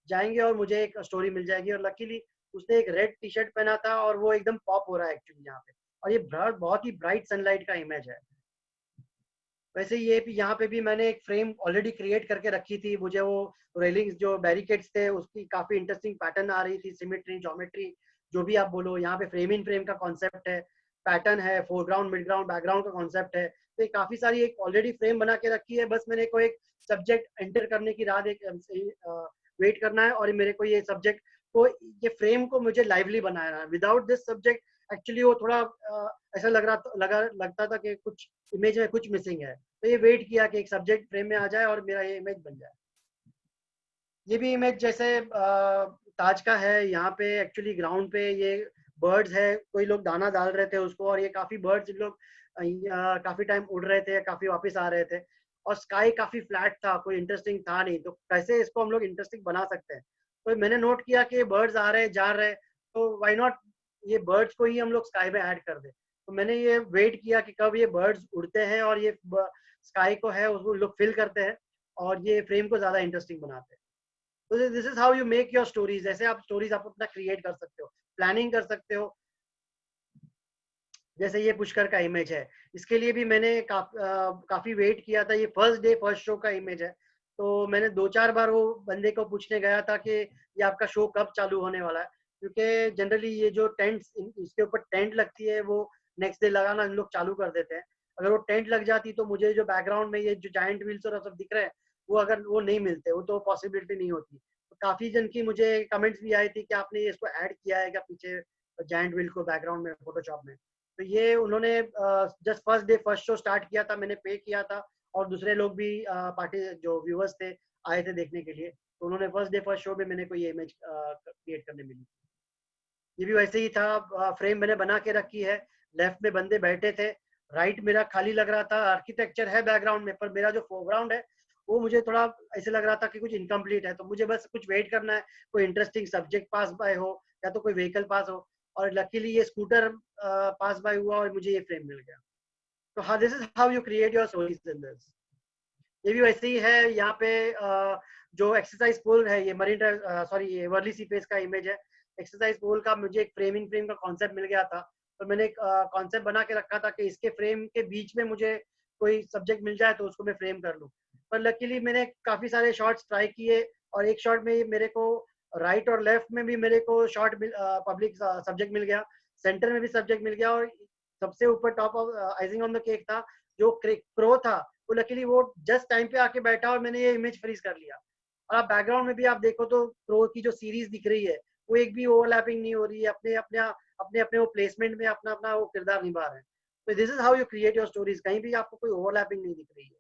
जाएंगे और मुझे एक स्टोरी मिल जाएगी। और लकीली उसने एक रेड टी शर्ट पहना था, और वो एकदम पॉप हो रहा है एक्चुअली यहाँ पे। और ये बहुत ही ब्राइट सनलाइट का इमेज है। वैसे ये भी यहाँ पे भी मैंने एक फ्रेम ऑलरेडी क्रिएट करके रखी थी। मुझे वो रेलिंग्स जो बैरिकेड्स थे उसकी काफी इंटरेस्टिंग पैटर्न आ रही थी, सिमेट्री, ज्योमेट्री, जो भी आप बोलो। यहाँ पे फ्रेम इन फ्रेम का कॉन्सेप्ट है, पैटर्न है, फोरग्राउंड, मिड ग्राउंड, बैकग्राउंड का कॉन्सेप्ट है। तो ये काफी सारी एक ऑलरेडी फ्रेम बना के रखी है, बस मेरे को एक सब्जेक्ट एंटर करने की राह वेट करना है, और मेरे को ये सब्जेक्ट को, ये फ्रेम को मुझे लाइवली बनाना है। विदाउट दिस सब्जेक्ट एक्चुअली वो थोड़ा ऐसा लगता था कि कुछ इमेज में कुछ मिसिंग है। तो ये वेट किया कि एक सब्जेक्ट फ्रेम में आ जाए और मेरा ये इमेज बन जाए। ये भी इमेज जैसे ताज का है। यहाँ पे एक्चुअली ग्राउंड पे ये बर्ड्स है, कोई लोग दाना डाल रहे थे उसको, और ये काफी बर्ड्स लोग काफी टाइम उड़ रहे थे, काफी वापस आ रहे थे। और स्काई काफी फ्लैट था, कोई इंटरेस्टिंग था नहीं। तो कैसे इसको हम लोग इंटरेस्टिंग बना सकते हैं? तो मैंने नोट किया कि बर्ड्स आ रहे जा रहे, तो व्हाई नॉट ये बर्ड्स को ही हम लोग स्काई में ऐड कर दे। तो मैंने ये वेट किया कि कब ये बर्ड्स उड़ते हैं और ये स्काई को है उसको लोग फिल करते हैं, और ये फ्रेम को ज्यादा इंटरेस्टिंग बनाते हैं। तो this is how you make your stories. ऐसे आप स्टोरीज आप अपना क्रिएट कर सकते हो, प्लानिंग कर सकते हो। जैसे ये पुष्कर का इमेज है, इसके लिए भी मैंने काफी वेट किया था। ये फर्स्ट डे फर्स्ट शो का इमेज है। तो मैंने 2-4 बार वो बंदे को पूछने गया था कि ये आपका शो कब चालू होने वाला है, क्योंकि जनरली ये जो टेंट, इसके ऊपर टेंट लगती है, वो नेक्स्ट डे लगाना इन लोग चालू कर देते हैं। अगर वो टेंट लग जाती तो मुझे जो बैकग्राउंड में ये जो जायंट व्हील्स और सब दिख रहे हैं, वो अगर वो नहीं मिलते, वो तो पॉसिबिलिटी नहीं होती। तो काफी जन की मुझे कमेंट्स भी आई थी कि आपने ये इसको ऐड किया है क्या पीछे जायंट व्हील को बैकग्राउंड में फोटोशॉप में। तो ये उन्होंने just first day first show start किया था, मैंने पे किया था, और दूसरे लोग भी पार्टी जो व्यूअर्स थे आए थे देखने के लिए। तो उन्होंने फर्स्ट डे फर्स्ट शो में मैंने को ये इमेज क्रिएट करने मिली। ये भी वैसे ही था, फ्रेम मैंने बना के रखी है। लेफ्ट में बंदे बैठे थे, राइट मेरा खाली लग रहा था। आर्किटेक्चर है बैकग्राउंड में, पर मेरा जो फोरग्राउंड है वो मुझे थोड़ा ऐसे लग रहा था कि कुछ इनकम्प्लीट है। तो मुझे बस कुछ वेट करना है, कोई इंटरेस्टिंग सब्जेक्ट पास बाय हो, या तो कोई व्हीकल पास हो। और लकीली ये स्कूटर पास बाय हुआ और मुझे ये फ्रेम मिल गया। तो हाँ, this is how you create your stories in this. ये भी वैसे ही है। यहाँ पे जो एक्सरसाइज पोल है, ये मरीन सॉरी ये वर्ली सी फेस का इमेज है। एक्सरसाइज पोल का मुझे एक फ्रेम इन फ्रेम का कॉन्सेप्ट मिल गया था, तो मैंने एक कॉन्सेप्ट बना के रखा था कि इसके फ्रेम के बीच में मुझे कोई सब्जेक्ट मिल जाए तो उसको मैं फ्रेम कर लूँ। पर लकीली मैंने काफ़ी सारे शॉट्स ट्राई किए, और एक शॉट में मेरे को राइट और लेफ्ट में भी मेरे को शॉर्ट पब्लिक सब्जेक्ट मिल गया, सेंटर में भी सब्जेक्ट मिल गया, और सबसे ऊपर top of icing on the cake था जो क्रो था, वो लकीली वो जस्ट टाइम पे आके बैठा और मैंने ये इमेज फ्रीज कर लिया। और आप बैकग्राउंड में भी आप देखो तो क्रो की जो सीरीज दिख रही है वो एक भी ओवरलैपिंग नहीं हो रही है, अपने अपने अपने अपने वो प्लेसमेंट में अपना अपना वो किरदार निभा रहे हैं। तो this is how you create your stories, कहीं भी आपको कोई ओवरलैपिंग नहीं दिख रही है,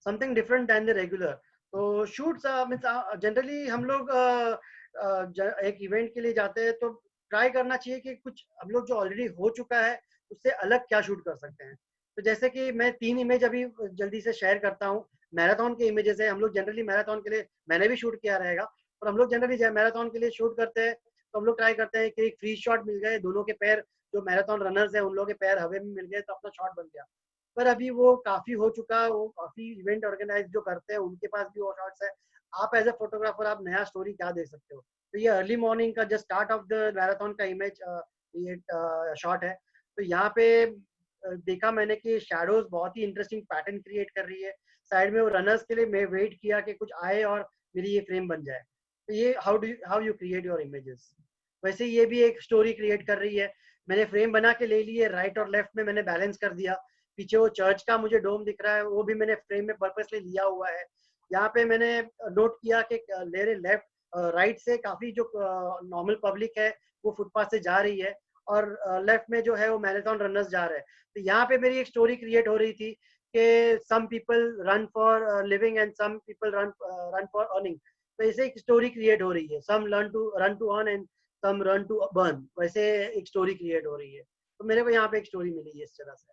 something different than the regular. तो शूट्स मीन्स जनरली हम लोग एक इवेंट के लिए जाते हैं तो ट्राई करना चाहिए कि कुछ हम लोग जो ऑलरेडी हो चुका है उससे अलग क्या शूट कर सकते हैं। तो जैसे कि मैं 3 इमेज अभी जल्दी से शेयर करता हूँ। मैराथन के इमेजेस है, हम लोग जनरली मैराथन के लिए, मैंने भी शूट किया रहेगा, और हम लोग जनरली मैराथन के लिए शूट करते हैं तो हम लोग ट्राई करते हैं कि एक फ्री शॉट मिल गए, दोनों के पैर, जो मैराथन रनर्स है उन लोगों के पैर हवा में मिल गए तो अपना शॉट बन गया। पर अभी वो काफी हो चुका, वो काफी इवेंट ऑर्गेनाइज जो करते हैं उनके पास भी वो शॉट्स है। आप एज ए फोटोग्राफर आप नया स्टोरी क्या दे सकते हो? तो ये अर्ली मॉर्निंग का just start of the marathon का इमेज ये शॉट है। तो यहाँ पे देखा मैंने कि शैडोज बहुत ही इंटरेस्टिंग पैटर्न क्रिएट कर रही है साइड में, वो रनर्स के लिए मैं वेट किया कि कुछ आए और मेरी ये फ्रेम बन जाए। तो ये how you create your images. वैसे ये भी एक स्टोरी क्रिएट कर रही है। मैंने फ्रेम बना के ले लिए, राइट और लेफ्ट में मैंने बैलेंस कर दिया। पीछे वो चर्च का मुझे डोम दिख रहा है, वो भी मैंने फ्रेम में पर्पसली लिया हुआ है। यहाँ पे मैंने नोट किया कि मेरे लेफ्ट राइट से काफी जो नॉर्मल पब्लिक है वो फुटपाथ से जा रही है, और लेफ्ट में जो है वो मैराथन रनर्स जा रहे हैं। तो यहाँ पे मेरी एक स्टोरी क्रिएट हो रही थी कि some people run for living and some people run for earning. तो ऐसे एक स्टोरी क्रिएट हो रही है, some run to earn and some run to burn, वैसे एक स्टोरी क्रिएट हो रही है। तो मेरे को यहाँ पे एक स्टोरी मिली है इस तरह से।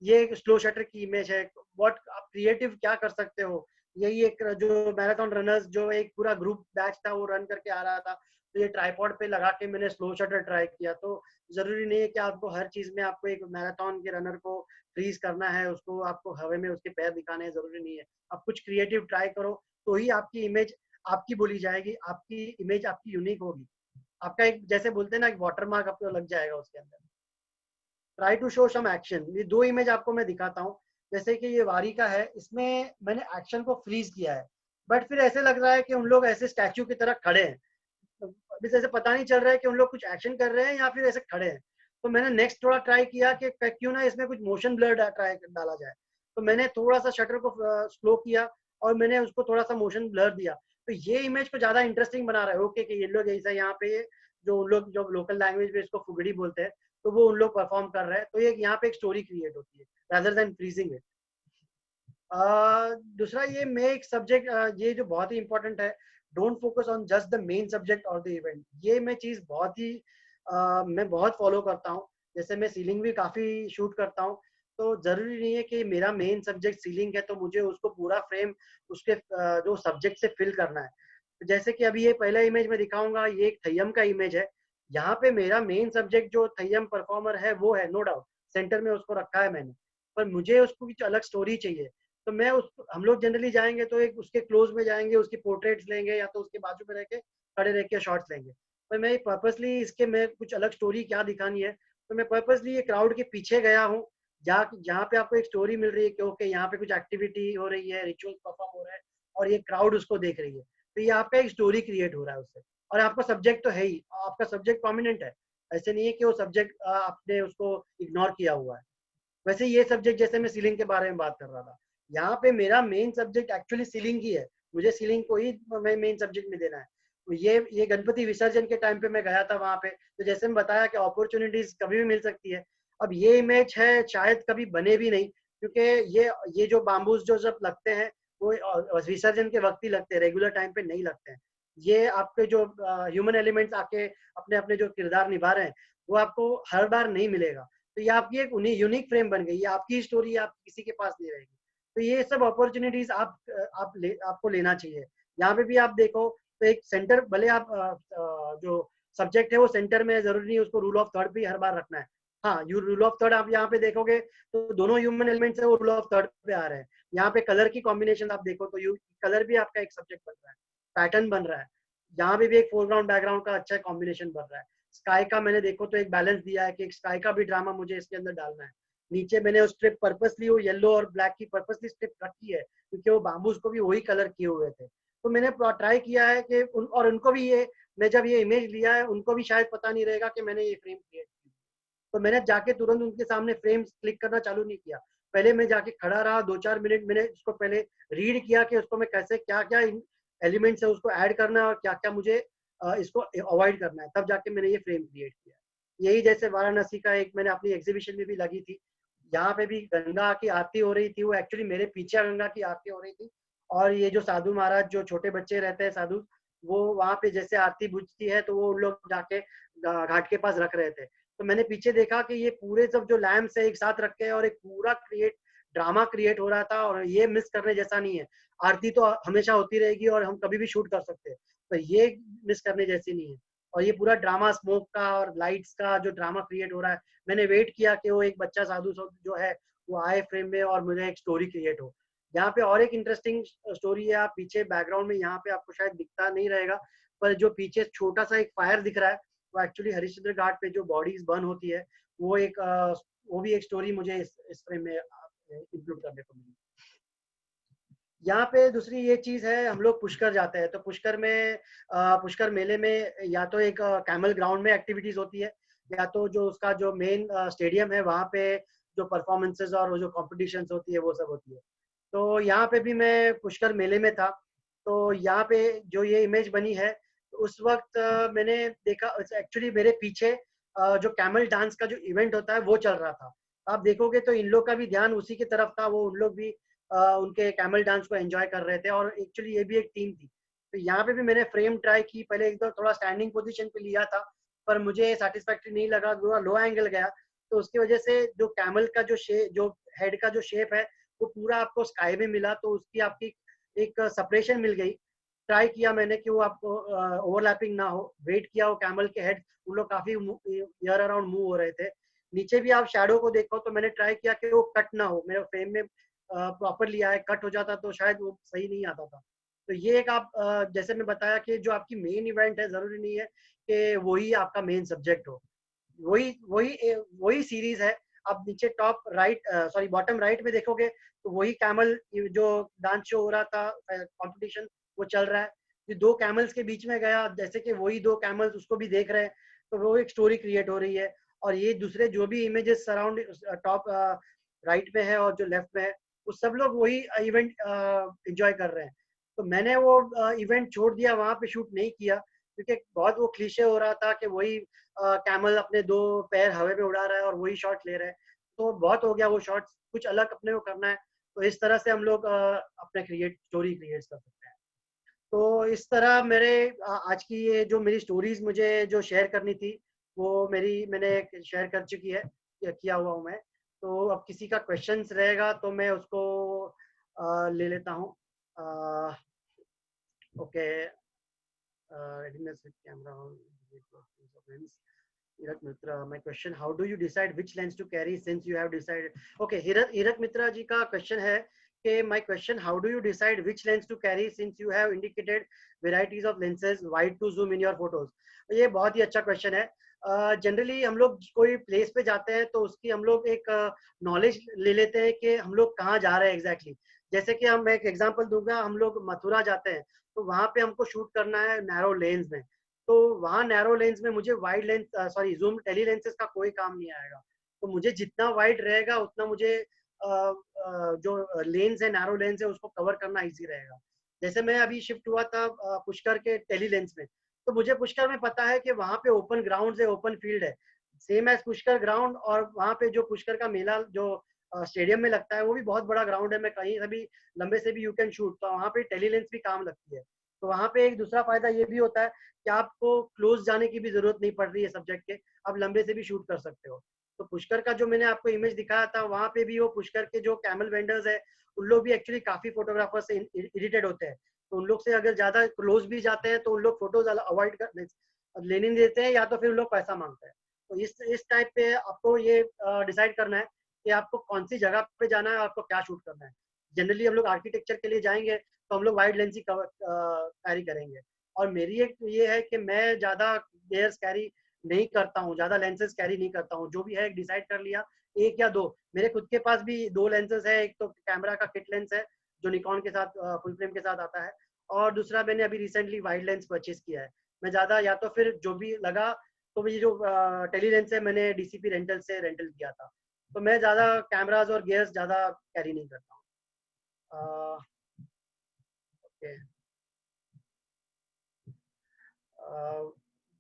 ये एक स्लो शटर की इमेज है। व्हाट आप क्रिएटिव क्या कर सकते हो, यही एक जो मैराथन रनर्स जो एक पूरा ग्रुप बैच था वो रन करके आ रहा था, तो ये ट्राइपॉड पे लगा के मैंने स्लो शटर ट्राई किया। तो जरूरी नहीं है कि आपको हर चीज में आपको एक मैराथन के रनर को फ्रीज करना है, उसको आपको हवा में उसके पैर दिखाने हैं, जरूरी नहीं है। आप कुछ क्रिएटिव ट्राई करो तो ही आपकी इमेज आपकी बोली जाएगी, आपकी इमेज आपकी यूनिक होगी। आपका एक जैसे बोलते हैं ना, एक वाटरमार्क आपको लग जाएगा उसके अंदर। Try to show some action. ये 2 इमेज आपको मैं दिखाता हूँ। जैसे कि ये वारी का है, इसमें मैंने एक्शन को फ्रीज किया है, बट फिर ऐसे लग रहा है कि उन लोग ऐसे स्टैचू की तरह खड़े हैं। अभी ऐसे पता नहीं चल रहा है कि उन लोग कुछ एक्शन कर रहे हैं या फिर ऐसे खड़े हैं। तो मैंने नेक्स्ट थोड़ा ट्राई किया कि क्यों ना इसमें कुछ मोशन ब्लर ट्राई डाला जाए। तो मैंने थोड़ा सा शटर को स्लो किया और मैंने उसको थोड़ा सा मोशन ब्लर दिया। तो ये इमेज को ज्यादा इंटरेस्टिंग बना रहा है। ओके कि ये लोग ऐसा यहाँ पे जो उन लोग जो लोकल लैंग्वेज में इसको फुगड़ी बोलते हैं, तो वो उन लोग परफॉर्म कर रहे हैं। तो ये यहाँ पे एक स्टोरी क्रिएट होती है रादर देन फ्रीजिंग इट। दूसरा ये मेक सब्जेक्ट, ये जो बहुत ही इंपॉर्टेंट है, don't focus on just the main subject और द इवेंट। ये मैं चीज बहुत ही मैं बहुत फॉलो करता हूँ। जैसे मैं सीलिंग भी काफी शूट करता हूँ, तो जरूरी नहीं है कि मेरा मेन सब्जेक्ट सीलिंग है तो मुझे उसको पूरा फ्रेम उसके जो सब्जेक्ट से फिल करना है। तो जैसे कि अभी ये पहला इमेज मैं दिखाऊंगा, ये एक थय्यम का इमेज है। यहाँ पे मेरा मेन सब्जेक्ट जो थय्यम परफॉर्मर है वो है, नो डाउट सेंटर में उसको रखा है मैंने, पर मुझे उसको कुछ अलग स्टोरी चाहिए। तो मैं उस हम लोग जनरली जाएंगे तो एक उसके क्लोज में जाएंगे, उसकी पोर्ट्रेट्स लेंगे या तो उसके बाजू में रह के खड़े रह के शॉट्स लेंगे। पर मैं पर्पसली इसके मैं कुछ अलग स्टोरी क्या दिखानी है, तो मैं पर्पसली ये क्राउड के पीछे गया हूँ, जहाँ जहाँ पे आपको एक स्टोरी मिल रही है कि ओके यहाँ पे कुछ एक्टिविटी हो रही है, रिचुअल परफॉर्म हो रहा है और ये क्राउड उसको देख रही है। तो ये आपका एक स्टोरी क्रिएट हो रहा है उससे, और आपका सब्जेक्ट तो है ही, आपका सब्जेक्ट प्रोमिनेंट है। ऐसे नहीं है कि वो सब्जेक्ट आपने उसको इग्नोर किया हुआ है। वैसे ये सब्जेक्ट जैसे मैं सीलिंग के बारे में बात कर रहा था, यहाँ पे मेरा मेन सब्जेक्ट एक्चुअली सीलिंग ही है। मुझे सीलिंग को ही मेन सब्जेक्ट में देना है। तो ये गणपति विसर्जन के टाइम पे मैं गया था वहां पे, तो जैसे मैं बताया कि अपॉर्चुनिटीज कभी भी मिल सकती है। अब ये इमेज है शायद कभी बने भी नहीं, क्योंकि ये जो बाम्बूज जो जब लगते हैं वो विसर्जन के वक्त ही लगते हैं, रेगुलर टाइम पे नहीं लगते हैं। ये आपके जो ह्यूमन एलिमेंट्स आके अपने अपने जो किरदार निभा रहे हैं वो आपको हर बार नहीं मिलेगा। तो ये आपकी एक यूनिक फ्रेम बन गई, ये आपकी स्टोरी है, आप किसी के पास नहीं रहेगी। तो ये सब अपॉर्चुनिटीज आपको लेना चाहिए। यहाँ पे भी आप देखो तो एक सेंटर भले आप जो सब्जेक्ट है वो सेंटर में, जरूरी नहीं उसको रूल ऑफ थर्ड भी हर बार रखना है। हाँ, यू रूल ऑफ थर्ड आप यहाँ पे देखोगे तो दोनों ह्यूमन एलिमेंट्स है वो रूल ऑफ थर्ड पे आ रहे हैं। यहाँ पे कलर की कॉम्बिनेशन आप देखो तो यू कलर भी आपका एक सब्जेक्ट बन रहा है, पैटर्न बन रहा है। यहाँ पे भी एक फोरग्राउंड बैकग्राउंड का अच्छा कॉम्बिनेशन बन रहा है। स्काई का मैंने देखो तो एक बैलेंस दिया है कि एक स्काई का भी ड्रामा मुझे इसके अंदर डालना है। नीचे मैंने उस स्ट्रिप पर्पसली वो येलो और ब्लैक की पर्पसली स्ट्रिप रखी है क्योंकि वो बाम्बूज को भी वही कलर किए हुए थे। तो मैंने ट्राई किया है कि और उनको भी ये, मैं जब ये इमेज लिया है उनको भी शायद पता नहीं रहेगा कि मैंने ये फ्रेम क्रिएट किया। तो मैंने जाके तुरंत उनके सामने फ्रेम क्लिक करना चालू नहीं किया। पहले मैं जाके खड़ा रहा 2-4 मिनट, मैंने उसको पहले रीड किया कि उसको मैं कैसे क्या क्या एलिमेंट्स है उसको ऐड करना है और क्या क्या मुझे इसको अवॉइड करना है, तब जाके मैंने ये फ्रेम क्रिएट किया। यही जैसे वाराणसी का एक मैंने अपनी एग्जीबिशन में भी लगी थी, यहाँ पे भी गंगा की आरती हो रही थी, वो एक्चुअली मेरे पीछे गंगा की आरती हो रही थी। और ये जो साधु महाराज जो छोटे बच्चे रहते हैं साधु, वो वहाँ पे जैसे आरती बुझती है तो वो उन लोग जाके घाट के पास रख रहे थे। तो मैंने पीछे देखा कि ये पूरे सब जो लैम्प्स है एक साथ रखे हैं और एक पूरा ड्रामा क्रिएट हो रहा था। और ये मिस करने जैसा नहीं है, आरती तो हमेशा होती रहेगी और हम कभी भी शूट कर सकते हैं, तो ये मिस करने जैसी नहीं है। और ये पूरा ड्रामा स्मोक का और लाइट्स का जो ड्रामा क्रिएट हो रहा है, मैंने वेट किया कि वो एक बच्चा साधु जो है वो आए फ्रेम में और मुझे एक स्टोरी क्रिएट हो। यहाँ पे और एक इंटरेस्टिंग स्टोरी है, आप पीछे बैकग्राउंड में यहाँ पे आपको शायद दिखता नहीं रहेगा, पर जो पीछे छोटा सा एक फायर दिख रहा है वो एक्चुअली हरिश्चंद्र घाट पे जो बॉडीज बर्न होती है, वो एक वो भी एक स्टोरी मुझे इस फ्रेम में इंक्लूड करने को मिली। यहाँ पे दूसरी ये चीज है, हम लोग पुष्कर जाते हैं तो पुष्कर में पुष्कर मेले में या तो एक कैमल ग्राउंड में एक्टिविटीज होती है, या तो जो उसका जो मेन स्टेडियम है वहाँ पे जो परफॉर्मेंसेज और वो जो कॉम्पिटिशन होती है वो सब होती है। तो यहाँ पे भी मैं पुष्कर मेले में था, तो यहाँ पे जो ये इमेज बनी है उस वक्त मैंने देखा एक्चुअली मेरे पीछे जो कैमल डांस का जो इवेंट होता है वो चल रहा था। आप देखोगे तो इन लोग का भी ध्यान उसी की तरफ था, वो उन लोग भी उनके कैमल डांस को एंजॉय कर रहे थे और एक्चुअली ये भी एक टीम थी। तो यहाँ पे भी मैंने फ्रेम ट्राई की, पहले एकदम थोड़ा स्टैंडिंग पोजीशन पे लिया था पर मुझे सेटिस्फैक्टरी नहीं लगा, थोड़ा लो एंगल गया। तो उसकी वजह से जो कैमल का जो हेड का जो शेप है वो पूरा आपको स्काई में मिला, तो उसकी आपकी एक सेपरेशन मिल गई। ट्राई किया मैंने कि वो आपको ओवरलैपिंग ना हो, वेट किया वो कैमल के हेड उन लोग काफी ईयर अराउंड मूव हो रहे थे। नीचे भी आप शैडो को देखो तो मैंने ट्राई किया कि वो कट ना हो, मेरे फ्रेम में प्रॉपर लिया है, कट हो जाता तो शायद वो सही नहीं आता था। तो ये एक आप जैसे मैं बताया कि जो आपकी मेन इवेंट है जरूरी नहीं है कि वही आपका मेन सब्जेक्ट हो, वही वही वही सीरीज है। आप नीचे top right sorry bottom right में देखोगे तो वही कैमल जो डांस शो हो रहा था कंपटीशन वो चल रहा है। ये दो कैमल्स के बीच में गया, जैसे कि वही दो कैमल्स उसको भी देख रहे हैं, तो वो एक स्टोरी क्रिएट हो रही है। और ये दूसरे जो भी इमेजेस सराउंड टॉप राइट में है और जो लेफ्ट में है वो सब लोग वही इवेंट एंजॉय कर रहे हैं। तो मैंने वो इवेंट छोड़ दिया, वहां पे शूट नहीं किया क्योंकि बहुत वो क्लीशे हो रहा था कि वही कैमल अपने दो पैर हवा में उड़ा रहा है और वही शॉट ले रहा है। तो बहुत हो गया वो शॉट्स, कुछ अलग अपने को करना है। तो इस तरह से हम लोग अपने स्टोरी क्रिएट कर सकते हैं। तो इस तरह मेरे आज की ये जो मेरी स्टोरीज मुझे जो शेयर करनी थी वो मैंने शेयर कर चुकी है, किया हुआ हूँ मैं। तो अब किसी का क्वेश्चंस रहेगा तो मैं उसको ले लेता हूँ। Okay, readiness with camera on Hirak Mitra, my question, how do you decide which lens to carry since you have decided? Okay, Hirak Mitra जी का question है कि my question, how do you decide which lens to carry since you have indicated varieties of lenses wide to zoom in your photos? ये बहुत ही अच्छा question है। Generally हम लोग कोई प्लेस पे जाते हैं तो उसकी हम लोग एक नॉलेज ले लेते हैं कि हम लोग कहाँ जा रहे हैं एग्जैक्टली। जैसे कि हम एक एग्जांपल दूंगा, हम लोग मथुरा जाते हैं तो वहां पे हमको शूट करना है नैरो लेंस में, तो वहाँ नैरो लेंस में मुझे wide lens sorry zoom tele lenses का कोई काम नहीं आएगा। तो मुझे जितना वाइड रहेगा उतना मुझे जो लेंस है नैरो लेंस है उसको कवर करना इजी रहेगा। जैसे मैं अभी शिफ्ट हुआ था पुष्कर के टेली लेंस में, तो मुझे पुष्कर में पता है कि वहाँ पे ओपन ग्राउंड है, ओपन फील्ड है, सेम एज पुष्कर ग्राउंड। और वहाँ पे जो पुष्कर का मेला जो स्टेडियम में लगता है वो भी बहुत बड़ा ग्राउंड है, मैं कहीं से भी लंबे से भी यू कैन शूट, तो वहाँ पे टेली लेंस भी काम लगती है। तो वहाँ पे एक दूसरा फायदा ये भी होता है कि आपको क्लोज जाने की भी जरूरत नहीं पड़ रही है सब्जेक्ट के, आप लंबे से भी शूट कर सकते हो। तो पुष्कर का जो मैंने आपको इमेज दिखाया था वहाँ पे भी वो पुष्कर के जो कैमल वेंडर्स है उन लोग भी एक्चुअली काफी फोटोग्राफर से इरिटेट होते हैं, तो उन लोग से अगर ज्यादा क्लोज भी जाते हैं तो उन लोग फोटोज अवॉइड कर लेने नहीं देते हैं या तो फिर उन लोग पैसा मांगते हैं। तो इस टाइप पे आपको ये डिसाइड करना है कि आपको कौन सी जगह पे जाना है, आपको क्या शूट करना है। जनरली हम लोग आर्किटेक्चर के लिए जाएंगे तो हम लोग वाइड लेंस ही कैरी करेंगे। और मेरी एक ये है कि मैं ज़्यादा गेयर्स कैरी नहीं करता हूँ, ज़्यादा लेंसेज कैरी नहीं करता हूँ। जो भी है डिसाइड कर लिया, एक या दो। मेरे खुद के पास भी दो लेंसेज है, एक तो कैमरा का किट लेंस है जो निकॉन के साथ फुल फ्रेम के साथ आता है, और दूसरा मैंने अभी रिसेंटली वाइड लेंस परचेज किया है। मैं ज़्यादा या तो फिर जो भी लगा तो ये जो टेली लेंस है मैंने डीसीपी रेंटल से रेंटल किया था। तो मैं ज़्यादा कैमराज और गियर्स ज़्यादा कैरी नहीं करता हूँ। Okay,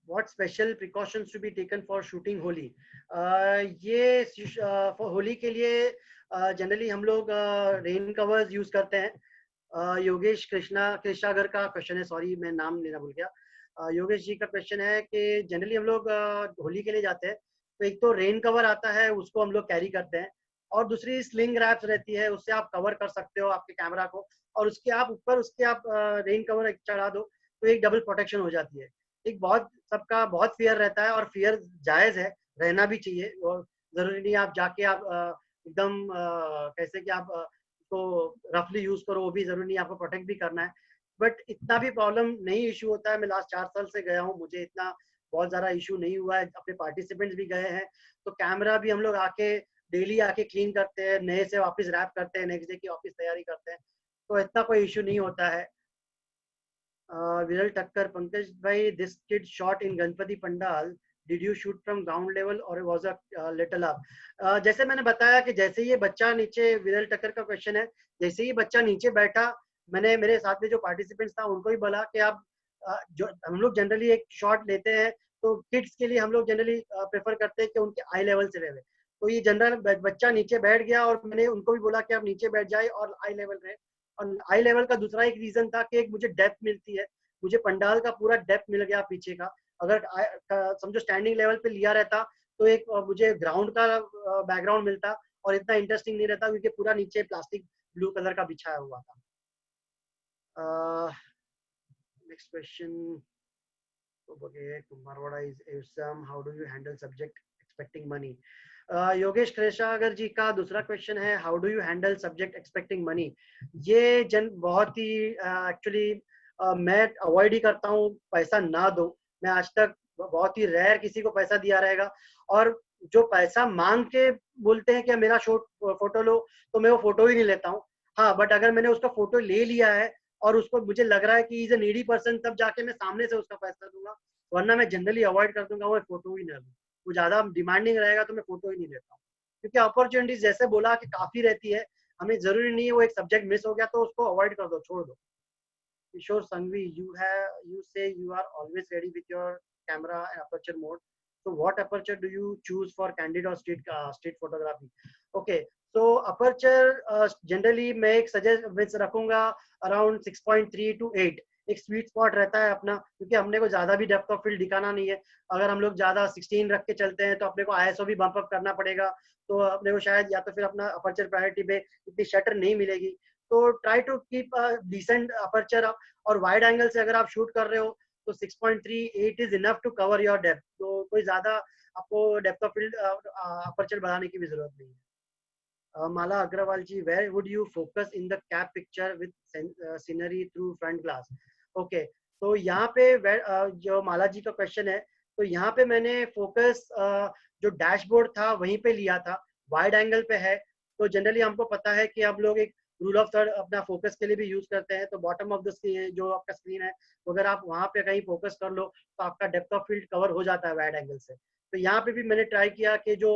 what special precautions to be taken for shooting Holi? ये फॉर होली के लिए जनरली हम लोग रेन कवर्स यूज करते हैं। योगेश कृष्णागर का क्वेश्चन है, सॉरी मैं नाम लेना भूल गया। योगेश जी का क्वेश्चन है कि जनरली हम लोग होली के लिए जाते हैं तो एक तो रेन कवर आता है, उसको हम लोग कैरी करते हैं, और दूसरी स्लिंग रैप्स रहती है, उससे आप कवर कर सकते हो आपके कैमरा को, और उसके आप ऊपर उसके आप रेन कवर चढ़ा दो तो एक डबल प्रोटेक्शन हो जाती है। एक बहुत सबका बहुत फियर रहता है, और फियर जायज है, रहना भी चाहिए। और जरूरी नहीं आप जाके आप एकदम कैसे कि आप तो रफली यूज करो, वो भी जरूरी नहीं, आपको प्रोटेक्ट भी करना है। बट इतना भी प्रॉब्लम नहीं इशू होता है। मैं लास्ट 4 साल से गया हूँ, मुझे इतना बहुत ज्यादा इशू नहीं हुआ है। अपने पार्टिसिपेंट्स भी गए हैं तो कैमरा भी हम लोग आके डेली आके क्लीन करते हैं, नए से वापस रैप करते हैं, नेक्स्ट डे की ऑफिस तैयारी करते हैं, तो इतना कोई इशू नहीं होता है। विरल टक्कर, पंकज भाई, this kid shot in Ganpati pandal, did you shoot from ground level और वाज अ लिटिल अप? जैसे मैंने बताया कि जैसे ये बच्चा नीचे, विरल टक्कर का क्वेश्चन है, जैसे ही बच्चा नीचे बैठा, मैंने मेरे साथ में जो पार्टिसिपेंट्स था उनको भी बोला कि आप जो हम लोग जनरली एक शॉट लेते हैं तो किड्स के लिए हम लोग जनरली प्रेफर करते हैं कि उनके आई लेवल से रहे। तो ये जनरल बच्चा नीचे बैठ गया और मैंने उनको भी बोला कि आप नीचे बैठ जाए और आई लेवल रहे। और आई लेवल का दूसरा एक रीजन था कि एक मुझे डेप्थ मिलती है, मुझे पंडाल का पूरा डेप्थ मिल गया पीछे का। अगर समझो स्टैंडिंग लेवल पे लिया रहता तो एक मुझे ग्राउंड का बैकग्राउंड मिलता और इतना इंटरेस्टिंग नहीं रहता, क्योंकि पूरा नीचे प्लास्टिक ब्लू कलर का बिछाया हुआ था। Next question, Marwada is awesome. How do you handle subject expecting money? Yogesh Krishnagar ji का दूसरा क्वेश्चन है, how do you handle subject expecting money? ये बहुत ही एक्चुअली मैं अवॉइड ही करता हूँ, पैसा ना दो। मैं आज तक बहुत ही रेयर किसी को पैसा दिया रहेगा। और जो पैसा मांग के बोलते हैं कि मेरा शॉट फोटो लो, तो मैं वो फोटो ही नहीं लेता हूँ। हाँ, बट अगर मैंने उसका फोटो ले लिया है और उसको मुझे लग रहा है कि इज अ नीडी पर्सन, तब जाके मैं सामने से उसका पैसा दूंगा, वरना मैं जनरली अवॉइड कर दूंगा, वो फोटो ही ना लूँ। वो ज्यादा डिमांडिंग रहेगा तो मैं फोटो ही नहीं लेता हूँ, क्योंकि अपॉर्चुनिटीज जैसे बोला कि काफी रहती है, हमें जरूरी नहीं है वो एक सब्जेक्ट मिस हो गया तो उसको अवॉइड कर दो, छोड़ दो। किशोर Sanghvi, you say you are always ready with your camera and aperture mode. So what aperture do you choose for candid or street photography? Okay, so aperture generally मैं एक सजेस्ट रखूंगा अराउंड 6.3 to 8। एक sweet spot रहता है अपना, क्योंकि हमने को ज्यादा भी डेप्थ ऑफ फील्ड दिखाना नहीं है। अगर हम लोग ज्यादा 16 रख के चलते हैं तो अपने को आईएसओ भी बम्प अप करना पड़ेगा, तो अपने को शायद या तो फिर अपना अपर्चर प्रायोरिटी पे इतनी शटर नहीं मिलेगी। तो try to keep decent aperture. और वाइड एंगल से अगर आप शूट कर रहे हो तो 6.38 is enough to cover your depth. तो कोई ज्यादा आपको डेप्थ ऑफ फील्ड अपर्चर बढ़ाने की भी जरूरत नहीं है। Mala Agarwal ji, where would you focus in the cap picture with scenery through front glass? Okay, तो यहाँ पे जो माला जी का क्वेश्चन है, तो यहाँ पे मैंने फोकस जो डैशबोर्ड था वहीं पे लिया था, वाइड एंगल पे है। तो जनरली हमको पता है कि हम लोग एक रूल ऑफ थर्ड अपना फोकस के लिए भी यूज करते हैं। तो बॉटम ऑफ द स्क्रीन जो आपका स्क्रीन है, तो अगर आप वहां पे कहीं फोकस कर लो तो आपका डेप्थ ऑफ फील्ड कवर हो जाता है वाइड एंगल से। तो यहाँ पे भी मैंने ट्राई किया कि जो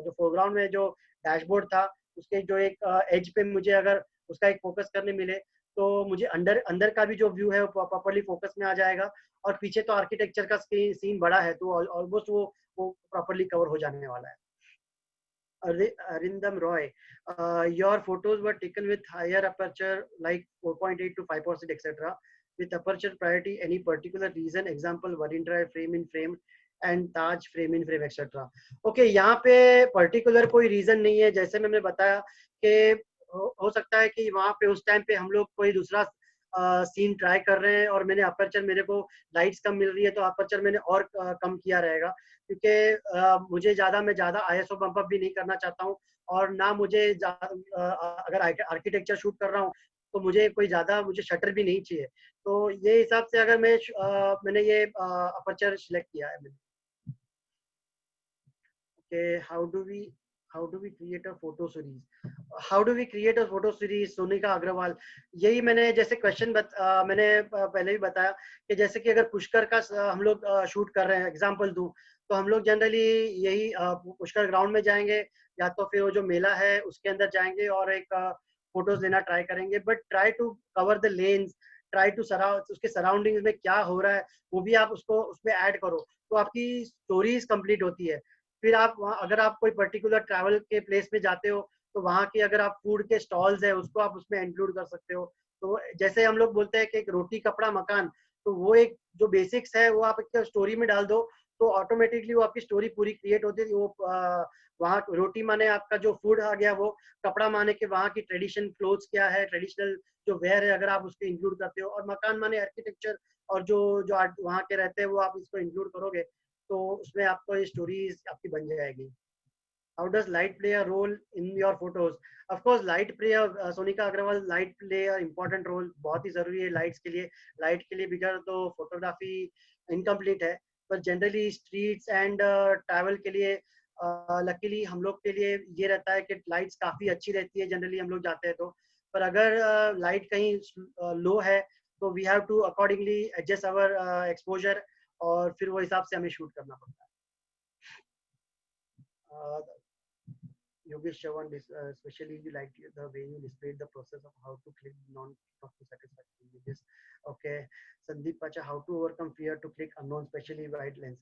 फोरग्राउंड में जो डैशबोर्ड था उसके जो एक एज पे मुझे अगर उसका एक फोकस करने मिले तो मुझे अंदर अंदर का भी जो व्यू है वो प्रॉपर्ली फोकस में आ जाएगा। और पीछे तो आर्किटेक्चर का सीन बड़ा है तो ऑलमोस्ट वो प्रॉपर्ली कवर हो जाने वाला है। Arindam Roy, your photos were taken with higher aperture like 4.8 to 5.6 etc. With aperture priority, any particular reason? Example, Marine Drive frame in frame and Taj frame in frame etc. Okay, यहाँ पे particular कोई reason नहीं है। जैसे मैंने बताया कि हो सकता है कि वहाँ पे उस टाइम पे हम लोग कोई दूसरा सीन ट्राई कर रहे हैं और मैंने अपर्चर, मेरे को लाइट्स कम मिल रही है तो अपर्चर मैंने और कम किया रहेगा, क्योंकि मुझे मैं ज़्यादा आईएसओ बम्प अप भी नहीं करना चाहता हूँ, और ना मुझे अगर आर्किटेक्चर शूट कर रहा हूँ तो मुझे कोई ज़्यादा मुझे शटर भी नहीं चाहिए। तो ये हिसाब से अगर मैंने ये अपर्चर सिलेक्ट किया है मैंने। Okay, how do we create a photo series? How do we create a photo series? Sonika Agarwal, यही मैंने जैसे क्वेश्चन मैंने पहले भी बताया कि जैसे कि अगर पुष्कर का हम लोग शूट कर रहे हैं, एग्जांपल दूं, तो हम लोग जनरली यही पुष्कर ग्राउंड में जाएंगे, या तो फिर वो जो मेला है उसके अंदर जाएंगे और एक फोटोज लेना ट्राई करेंगे, but try to cover the lens, try to उसके सराउंडिंग्स में क्या हो रहा है वो भी आप उसको उसमें ऐड करो, तो आपकी स्टोरीज कंप्लीट होती है। फिर आप वहाँ, अगर आप कोई पर्टिकुलर ट्रैवल के प्लेस में जाते हो तो वहाँ की अगर आप फूड के स्टॉल्स है उसको आप उसमें इंक्लूड कर सकते हो। तो जैसे हम लोग बोलते हैं कि एक रोटी कपड़ा मकान, तो वो एक जो बेसिक्स है वो आप एक स्टोरी में डाल दो तो ऑटोमेटिकली वो आपकी स्टोरी पूरी क्रिएट होती है। वो वहाँ रोटी माने आपका जो फूड आ गया, वो कपड़ा माने के वहाँ की ट्रेडिशन क्लोथ्स क्या है, ट्रेडिशनल जो वेयर है अगर आप उसको इंक्लूड करते हो, और मकान माने आर्किटेक्चर और जो जो वहाँ के रहते हैं वो आप इसको इंक्लूड करोगे तो उसमें आपको ये स्टोरीज आपकी बन जाएगी। How does light play a role in your photos? Of course, light play Sonika Agarwal, light play important role, बहुत ही जरूरी है लाइट्स के लिए। लाइट के लिए बगैर तो फोटोग्राफी इनकम्प्लीट है। पर जनरली स्ट्रीट्स एंड ट्रैवल के लिए लकीली हम लोग के लिए ये रहता है कि लाइट्स काफ़ी अच्छी रहती है जनरली हम लोग जाते हैं तो। पर अगर लाइट कहीं लो है तो we have to accordingly adjust our exposure, और फिर वो हिसाब से हमें शूट करना पड़ता है। Yogesh Chavan, especially you liked the way you displayed the process of how to click not to satisfaction images. Okay, Sandeep पाचा, how to overcome fear to click unknown, especially wide lens.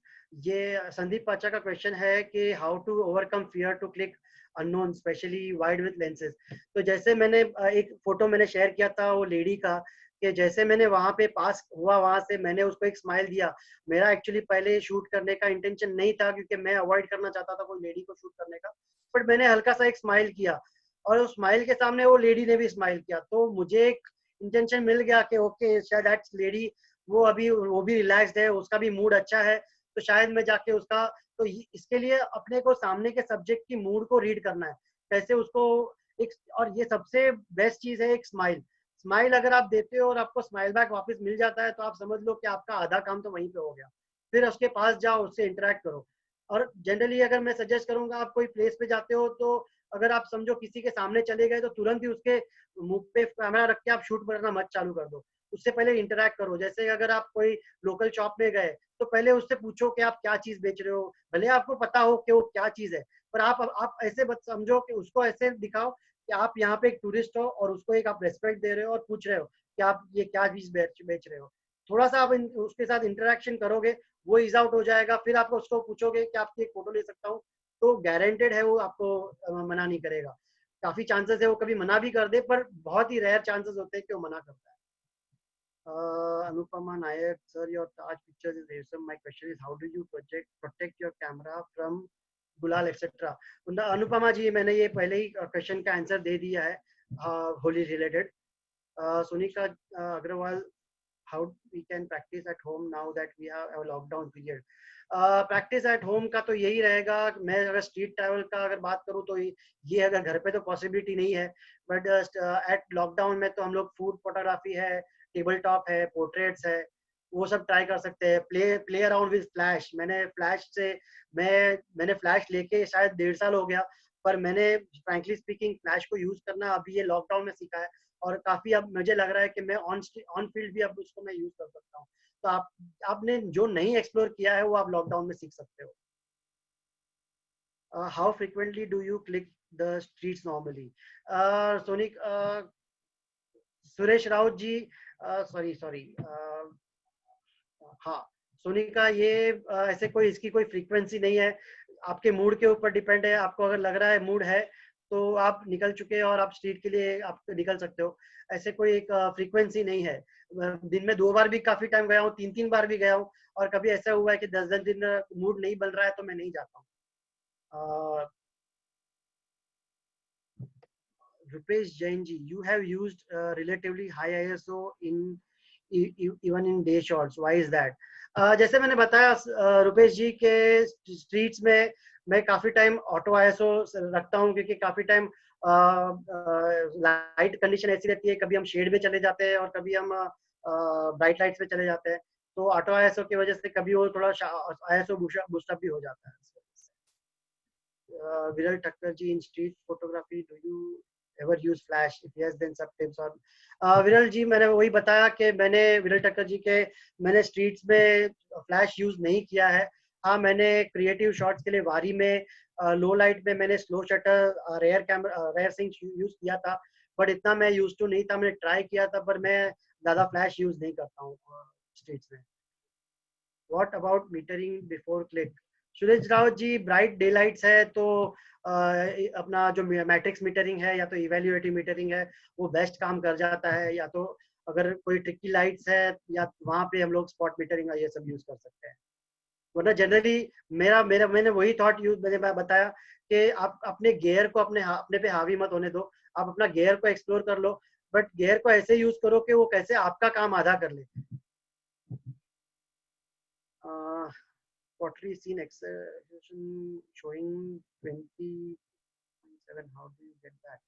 ये संदीप पाचा का question है कि how to overcome fear to click unknown, especially wide with lenses. तो जैसे मैंने एक फोटो मैंने शेयर किया था वो लेडी का, कि जैसे मैंने वहां पे पास हुआ, वहां से मैंने उसको एक स्माइल दिया। मेरा एक्चुअली पहले शूट करने का इंटेंशन नहीं था क्योंकि मैं अवॉइड करना चाहता था कोई लेडी को शूट करने का, बट मैंने हल्का सा एक स्माइल किया और उस स्माइल के सामने वो लेडी ने भी स्माइल किया, तो मुझे एक इंटेंशन मिल गया कि ओके शायद दैट्स लेडी वो अभी वो भी रिलैक्स्ड है, उसका भी मूड अच्छा है, तो शायद मैं जाके उसका, तो इसके लिए अपने को सामने के सब्जेक्ट की मूड को रीड करना है, कैसे उसको एक, और ये सबसे बेस्ट चीज है एक स्माइल। स्माइल अगर आप देते हो और आपको स्माइल बैक वापस मिल जाता है तो आप समझ लो कि आपका आधा काम तो वहीं पे हो गया। फिर उसके पास जाओ, उससे इंटरेक्ट करो। और जनरली अगर मैं सजेस्ट करूंगा, आप कोई प्लेस पे जाते हो तो अगर आप समझो किसी के सामने चले गए तो तुरंत ही उसके मुंह पे कैमरा रख के आप शूट करना मत चालू कर दो, उससे पहले इंटरेक्ट करो। जैसे अगर आप कोई लोकल शॉप में गए तो पहले उससे पूछो कि आप क्या चीज बेच रहे हो, भले आपको पता हो कि वो क्या चीज है, पर आप ऐसे समझो कि उसको ऐसे दिखाओ कि आप यहाँ पे एक टूरिस्ट हो और उसको एक आप रेस्पेक्ट दे रहे हो और पूछ रहे हो कि आप ये क्या चीज बेच रहे हो। थोड़ा सा आप उसके साथ इंटरेक्शन करोगे, वो इज आउट हो जाएगा, फिर आप उसको पूछोगे कि आपकी एक फोटो ले सकता हूँ, तो गारंटेड है वो आपको मना नहीं करेगा। काफी चांसेस है वो कभी मना भी कर दे, पर बहुत ही रेयर चांसेस होते हैं कि वो मना करता है। Anupama Nayak, sir, your Taj pictures is awesome. My question is, how do you protect your camera from गुलाल एक्सेट्रा? अनुपमा जी, मैंने ये पहले ही क्वेश्चन का आंसर दे दिया है Holi related. Sunika Agarwal, how we can practice at home now that we have a lockdown period? Practice at home का तो यही रहेगा। मैं अगर स्ट्रीट ट्रैवल का अगर बात करूँ तो ये अगर घर पे तो पॉसिबिलिटी नहीं है, बट एट लॉकडाउन में तो हम लोग फूड फोटोग्राफी है, टेबल टॉप है, पोर्ट्रेट्स है, वो सब ट्राई कर सकते हैं। प्ले अराउंड विद फ्लैश, मैंने फ्लैश लेके शायद 1.5 साल हो गया, पर मैंने फ्रैंकली स्पीकिंग फ्लैश को यूज करना अभी ये लॉकडाउन में सीखा है, और काफी अब मुझे लग रहा है कि मैं ऑन फील्ड भी अब उसको मैं यूज कर सकता हूँ। तो आपने जो नहीं एक्सप्लोर किया है वो आप लॉकडाउन में सीख सकते हो। How frequently do you click the streets normally? Sonik Suresh Raut ji, sorry sorry, हाँ सोनिका, ये ऐसे कोई इसकी कोई फ्रीक्वेंसी नहीं है, आपके मूड के ऊपर डिपेंड है। आपको अगर लग रहा है मूड है तो आप निकल चुके और आप स्ट्रीट के लिए आप निकल सकते हो। ऐसे कोई एक फ्रीक्वेंसी नहीं है। दिन में 2 बार भी काफी टाइम गया हूँ, 3 बार भी गया हूँ, और कभी ऐसा हुआ है कि 10 दिन मूड नहीं बन रहा है तो मैं नहीं जाता हूँ। Rupesh Jain ji, you have used relatively high ISO in even in day shots. Why is that? जैसे मैंने बताया रुपेश जी के स्ट्रीट्स में मैं काफी टाइम ऑटो आईएसओ रखता हूँ, क्योंकि काफी टाइम लाइट कंडीशन ऐसी रहती है, कभी हम शेड में चले जाते हैं और कभी हम ब्राइट लाइट्स में चले जाते हैं, तो ऑटो आईएसओ की वजह से कभी वो थोड़ा आईएसओ बूस्टअप भी हो जाता है. Viral Thakkar ji, in street photography do you ever use flash? If yes then सब टिप्स. और विरल जी, मैंने वही बताया कि मैंने विरल ठक्कर जी के मैंने स्ट्रीट्स में फ्लैश यूज नहीं किया है. हाँ, मैंने क्रिएटिव शॉट्स के लिए वारी में लो लाइट में मैंने slow shutter rear camera rear sync use किया था, बट इतना मैं यूज टू नहीं था. मैंने ट्राई किया था, पर मैं ज्यादा फ्लैश यूज नहीं करता हूँ स्ट्रीट्स में. What about metering before click? Suresh Rao ji, bright day lights है तो अपना जो मैट्रिक्स मीटरिंग है या तो इवेल्युएटिव मीटरिंग है वो बेस्ट काम कर जाता है, या तो अगर कोई ट्रिकी लाइट्स है या वहां पे हम लोग स्पॉट मीटरिंग ये सब यूज कर सकते हैं. वरना जनरली मेरा मेरा मैंने वही थॉट यूज मैंने बताया कि आप अपने गियर को अपने पे हावी मत होने दो. आप अपना गियर को एक्सप्लोर कर लो, बट गियर को ऐसे यूज करो कि वो कैसे आपका काम आधा कर ले. pottery scene exhibition showing 20.7. How do you get that?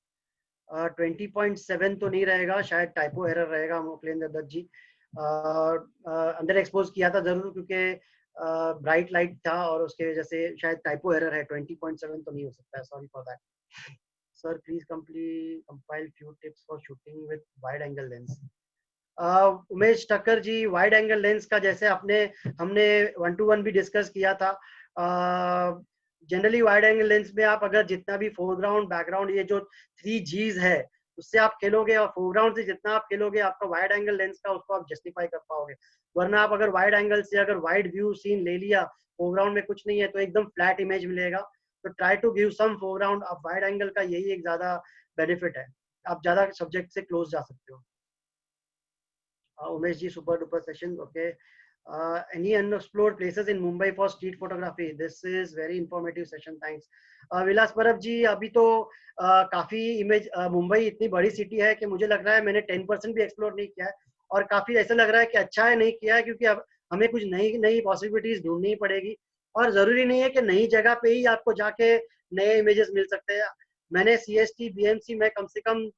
20.7 तो नहीं रहेगा, शायद टाइपो एरर रहेगा मोकलेंद्र दत्त जी. अंदर एक्सपोज किया था जरूर, क्योंकि ब्राइट लाइट था और उसके वजह से शायद टाइपो एरर है. 20.7 तो नहीं हो सकता है. Sorry for that. Sir please compile few tips for shooting with wide angle lens. Umesh Thakkar ji, wide angle lens का जैसे हमने 1-to-1 भी डिस्कस किया था. जनरली वाइड एंगल लेंस में आप अगर जितना भी फोरग्राउंड बैकग्राउंड ये जो 3Gs है उससे आप खेलोगे, और फोरग्राउंड से जितना आप खेलोगे आपका वाइड एंगल लेंस का उसको आप जस्टिफाई कर पाओगे. वरना आप अगर वाइड एंगल से अगर वाइड व्यू सीन ले लिया, फोरग्राउंड में कुछ नहीं है, तो एकदम फ्लैट इमेज मिलेगा. तो try to give some foreground. आप वाइड एंगल का यही एक ज्यादा बेनिफिट है, आप ज्यादा सब्जेक्ट से क्लोज जा सकते हो. Umesh ji, super duper session. Okay. Any unexplored places in Mumbai for street photography? This is very informative session. Thanks. विलास परब जी, अभी तो काफी इमेज मुंबई इतनी बड़ी सिटी है कि मुझे लग रहा है मैंने 10% भी एक्सप्लोर नहीं किया है, और काफी ऐसा लग रहा है कि अच्छा है नहीं किया है, क्योंकि अब हमें कुछ नई नई पॉसिबिलिटीज ढूंढनी पड़ेगी. और जरूरी नहीं है कि नई जगह पे ही आपको जाके नए इमेजेस मिल सकते हैं. मैंने CST BMC में कम से कम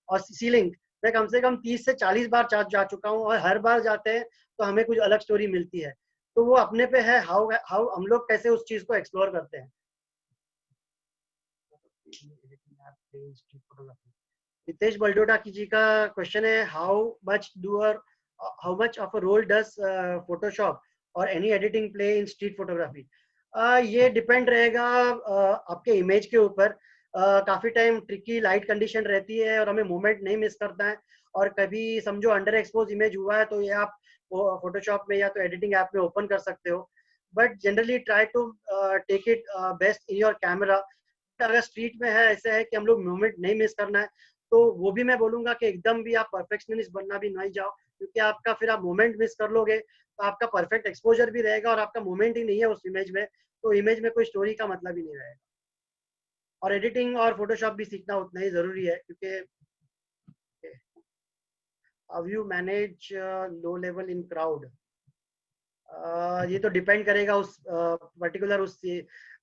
और CC लिंक मैं कम से कम 30 से 40 बार जा चुका हूँ, और हर बार जाते हैं तो हमें कुछ अलग स्टोरी मिलती है. तो वो अपने पे है हाउ हाउ हम लोग कैसे उस चीज को एक्सप्लोर करते हैं. नितेश बल्डोटा की जी का क्वेश्चन है, how much of a role does Photoshop और any editing play in street photography? ये डिपेंड रहेगा आपके इमेज के ऊपर. काफी टाइम ट्रिकी लाइट कंडीशन रहती है और हमें मूवमेंट नहीं मिस करता है, और कभी समझो अंडर एक्सपोज इमेज हुआ है तो ये आप फोटोशॉप में या तो एडिटिंग ऐप में ओपन कर सकते हो. But generally try to take it best in your camera. अगर स्ट्रीट में है ऐसे है कि हम लोग मूवमेंट नहीं मिस करना है, तो वो भी मैं बोलूंगा कि एकदम भी आप परफेक्शनिस्ट बनना भी नहीं जाओ, क्योंकि आपका फिर आप मूवमेंट मिस कर लोगे तो आपका परफेक्ट एक्सपोजर भी रहेगा और आपका मूवमेंट ही नहीं है उस इमेज में, तो इमेज में कोई स्टोरी का मतलब ही नहीं रहेगा. और एडिटिंग और फोटोशॉप भी सीखना उतना ही जरूरी है, क्योंकि how you manage low level in crowd? ये तो डिपेंड करेगा उस पर्टिकुलर उस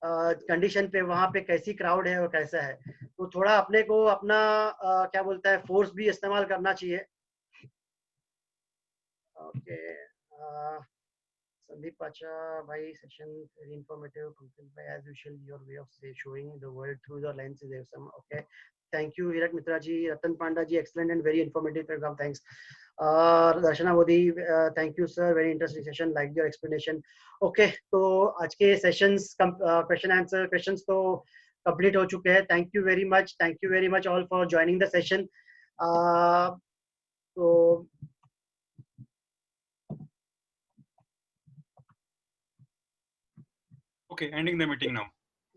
कंडीशन पे, वहां पे कैसी क्राउड है और कैसा है. तो थोड़ा अपने को अपना क्या बोलता है फोर्स भी इस्तेमाल करना चाहिए. Okay. Sandeep Pacha bhai, session very informative, complete by as usual your way of showing the world through the lens is awesome. Okay, thank you Hirak Mitra ji. Ratan Panda ji, excellent and very informative programme. Thanks. Darshana Modi, thank you sir, very interesting session, like your explanation. Okay, तो आज के sessions question answer questions तो complete हो चुके हैं. Thank you very much all for joining the session. तो okay, ending the meeting now.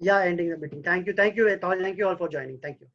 Yeah, ending the meeting. Thank you all for joining. Thank you.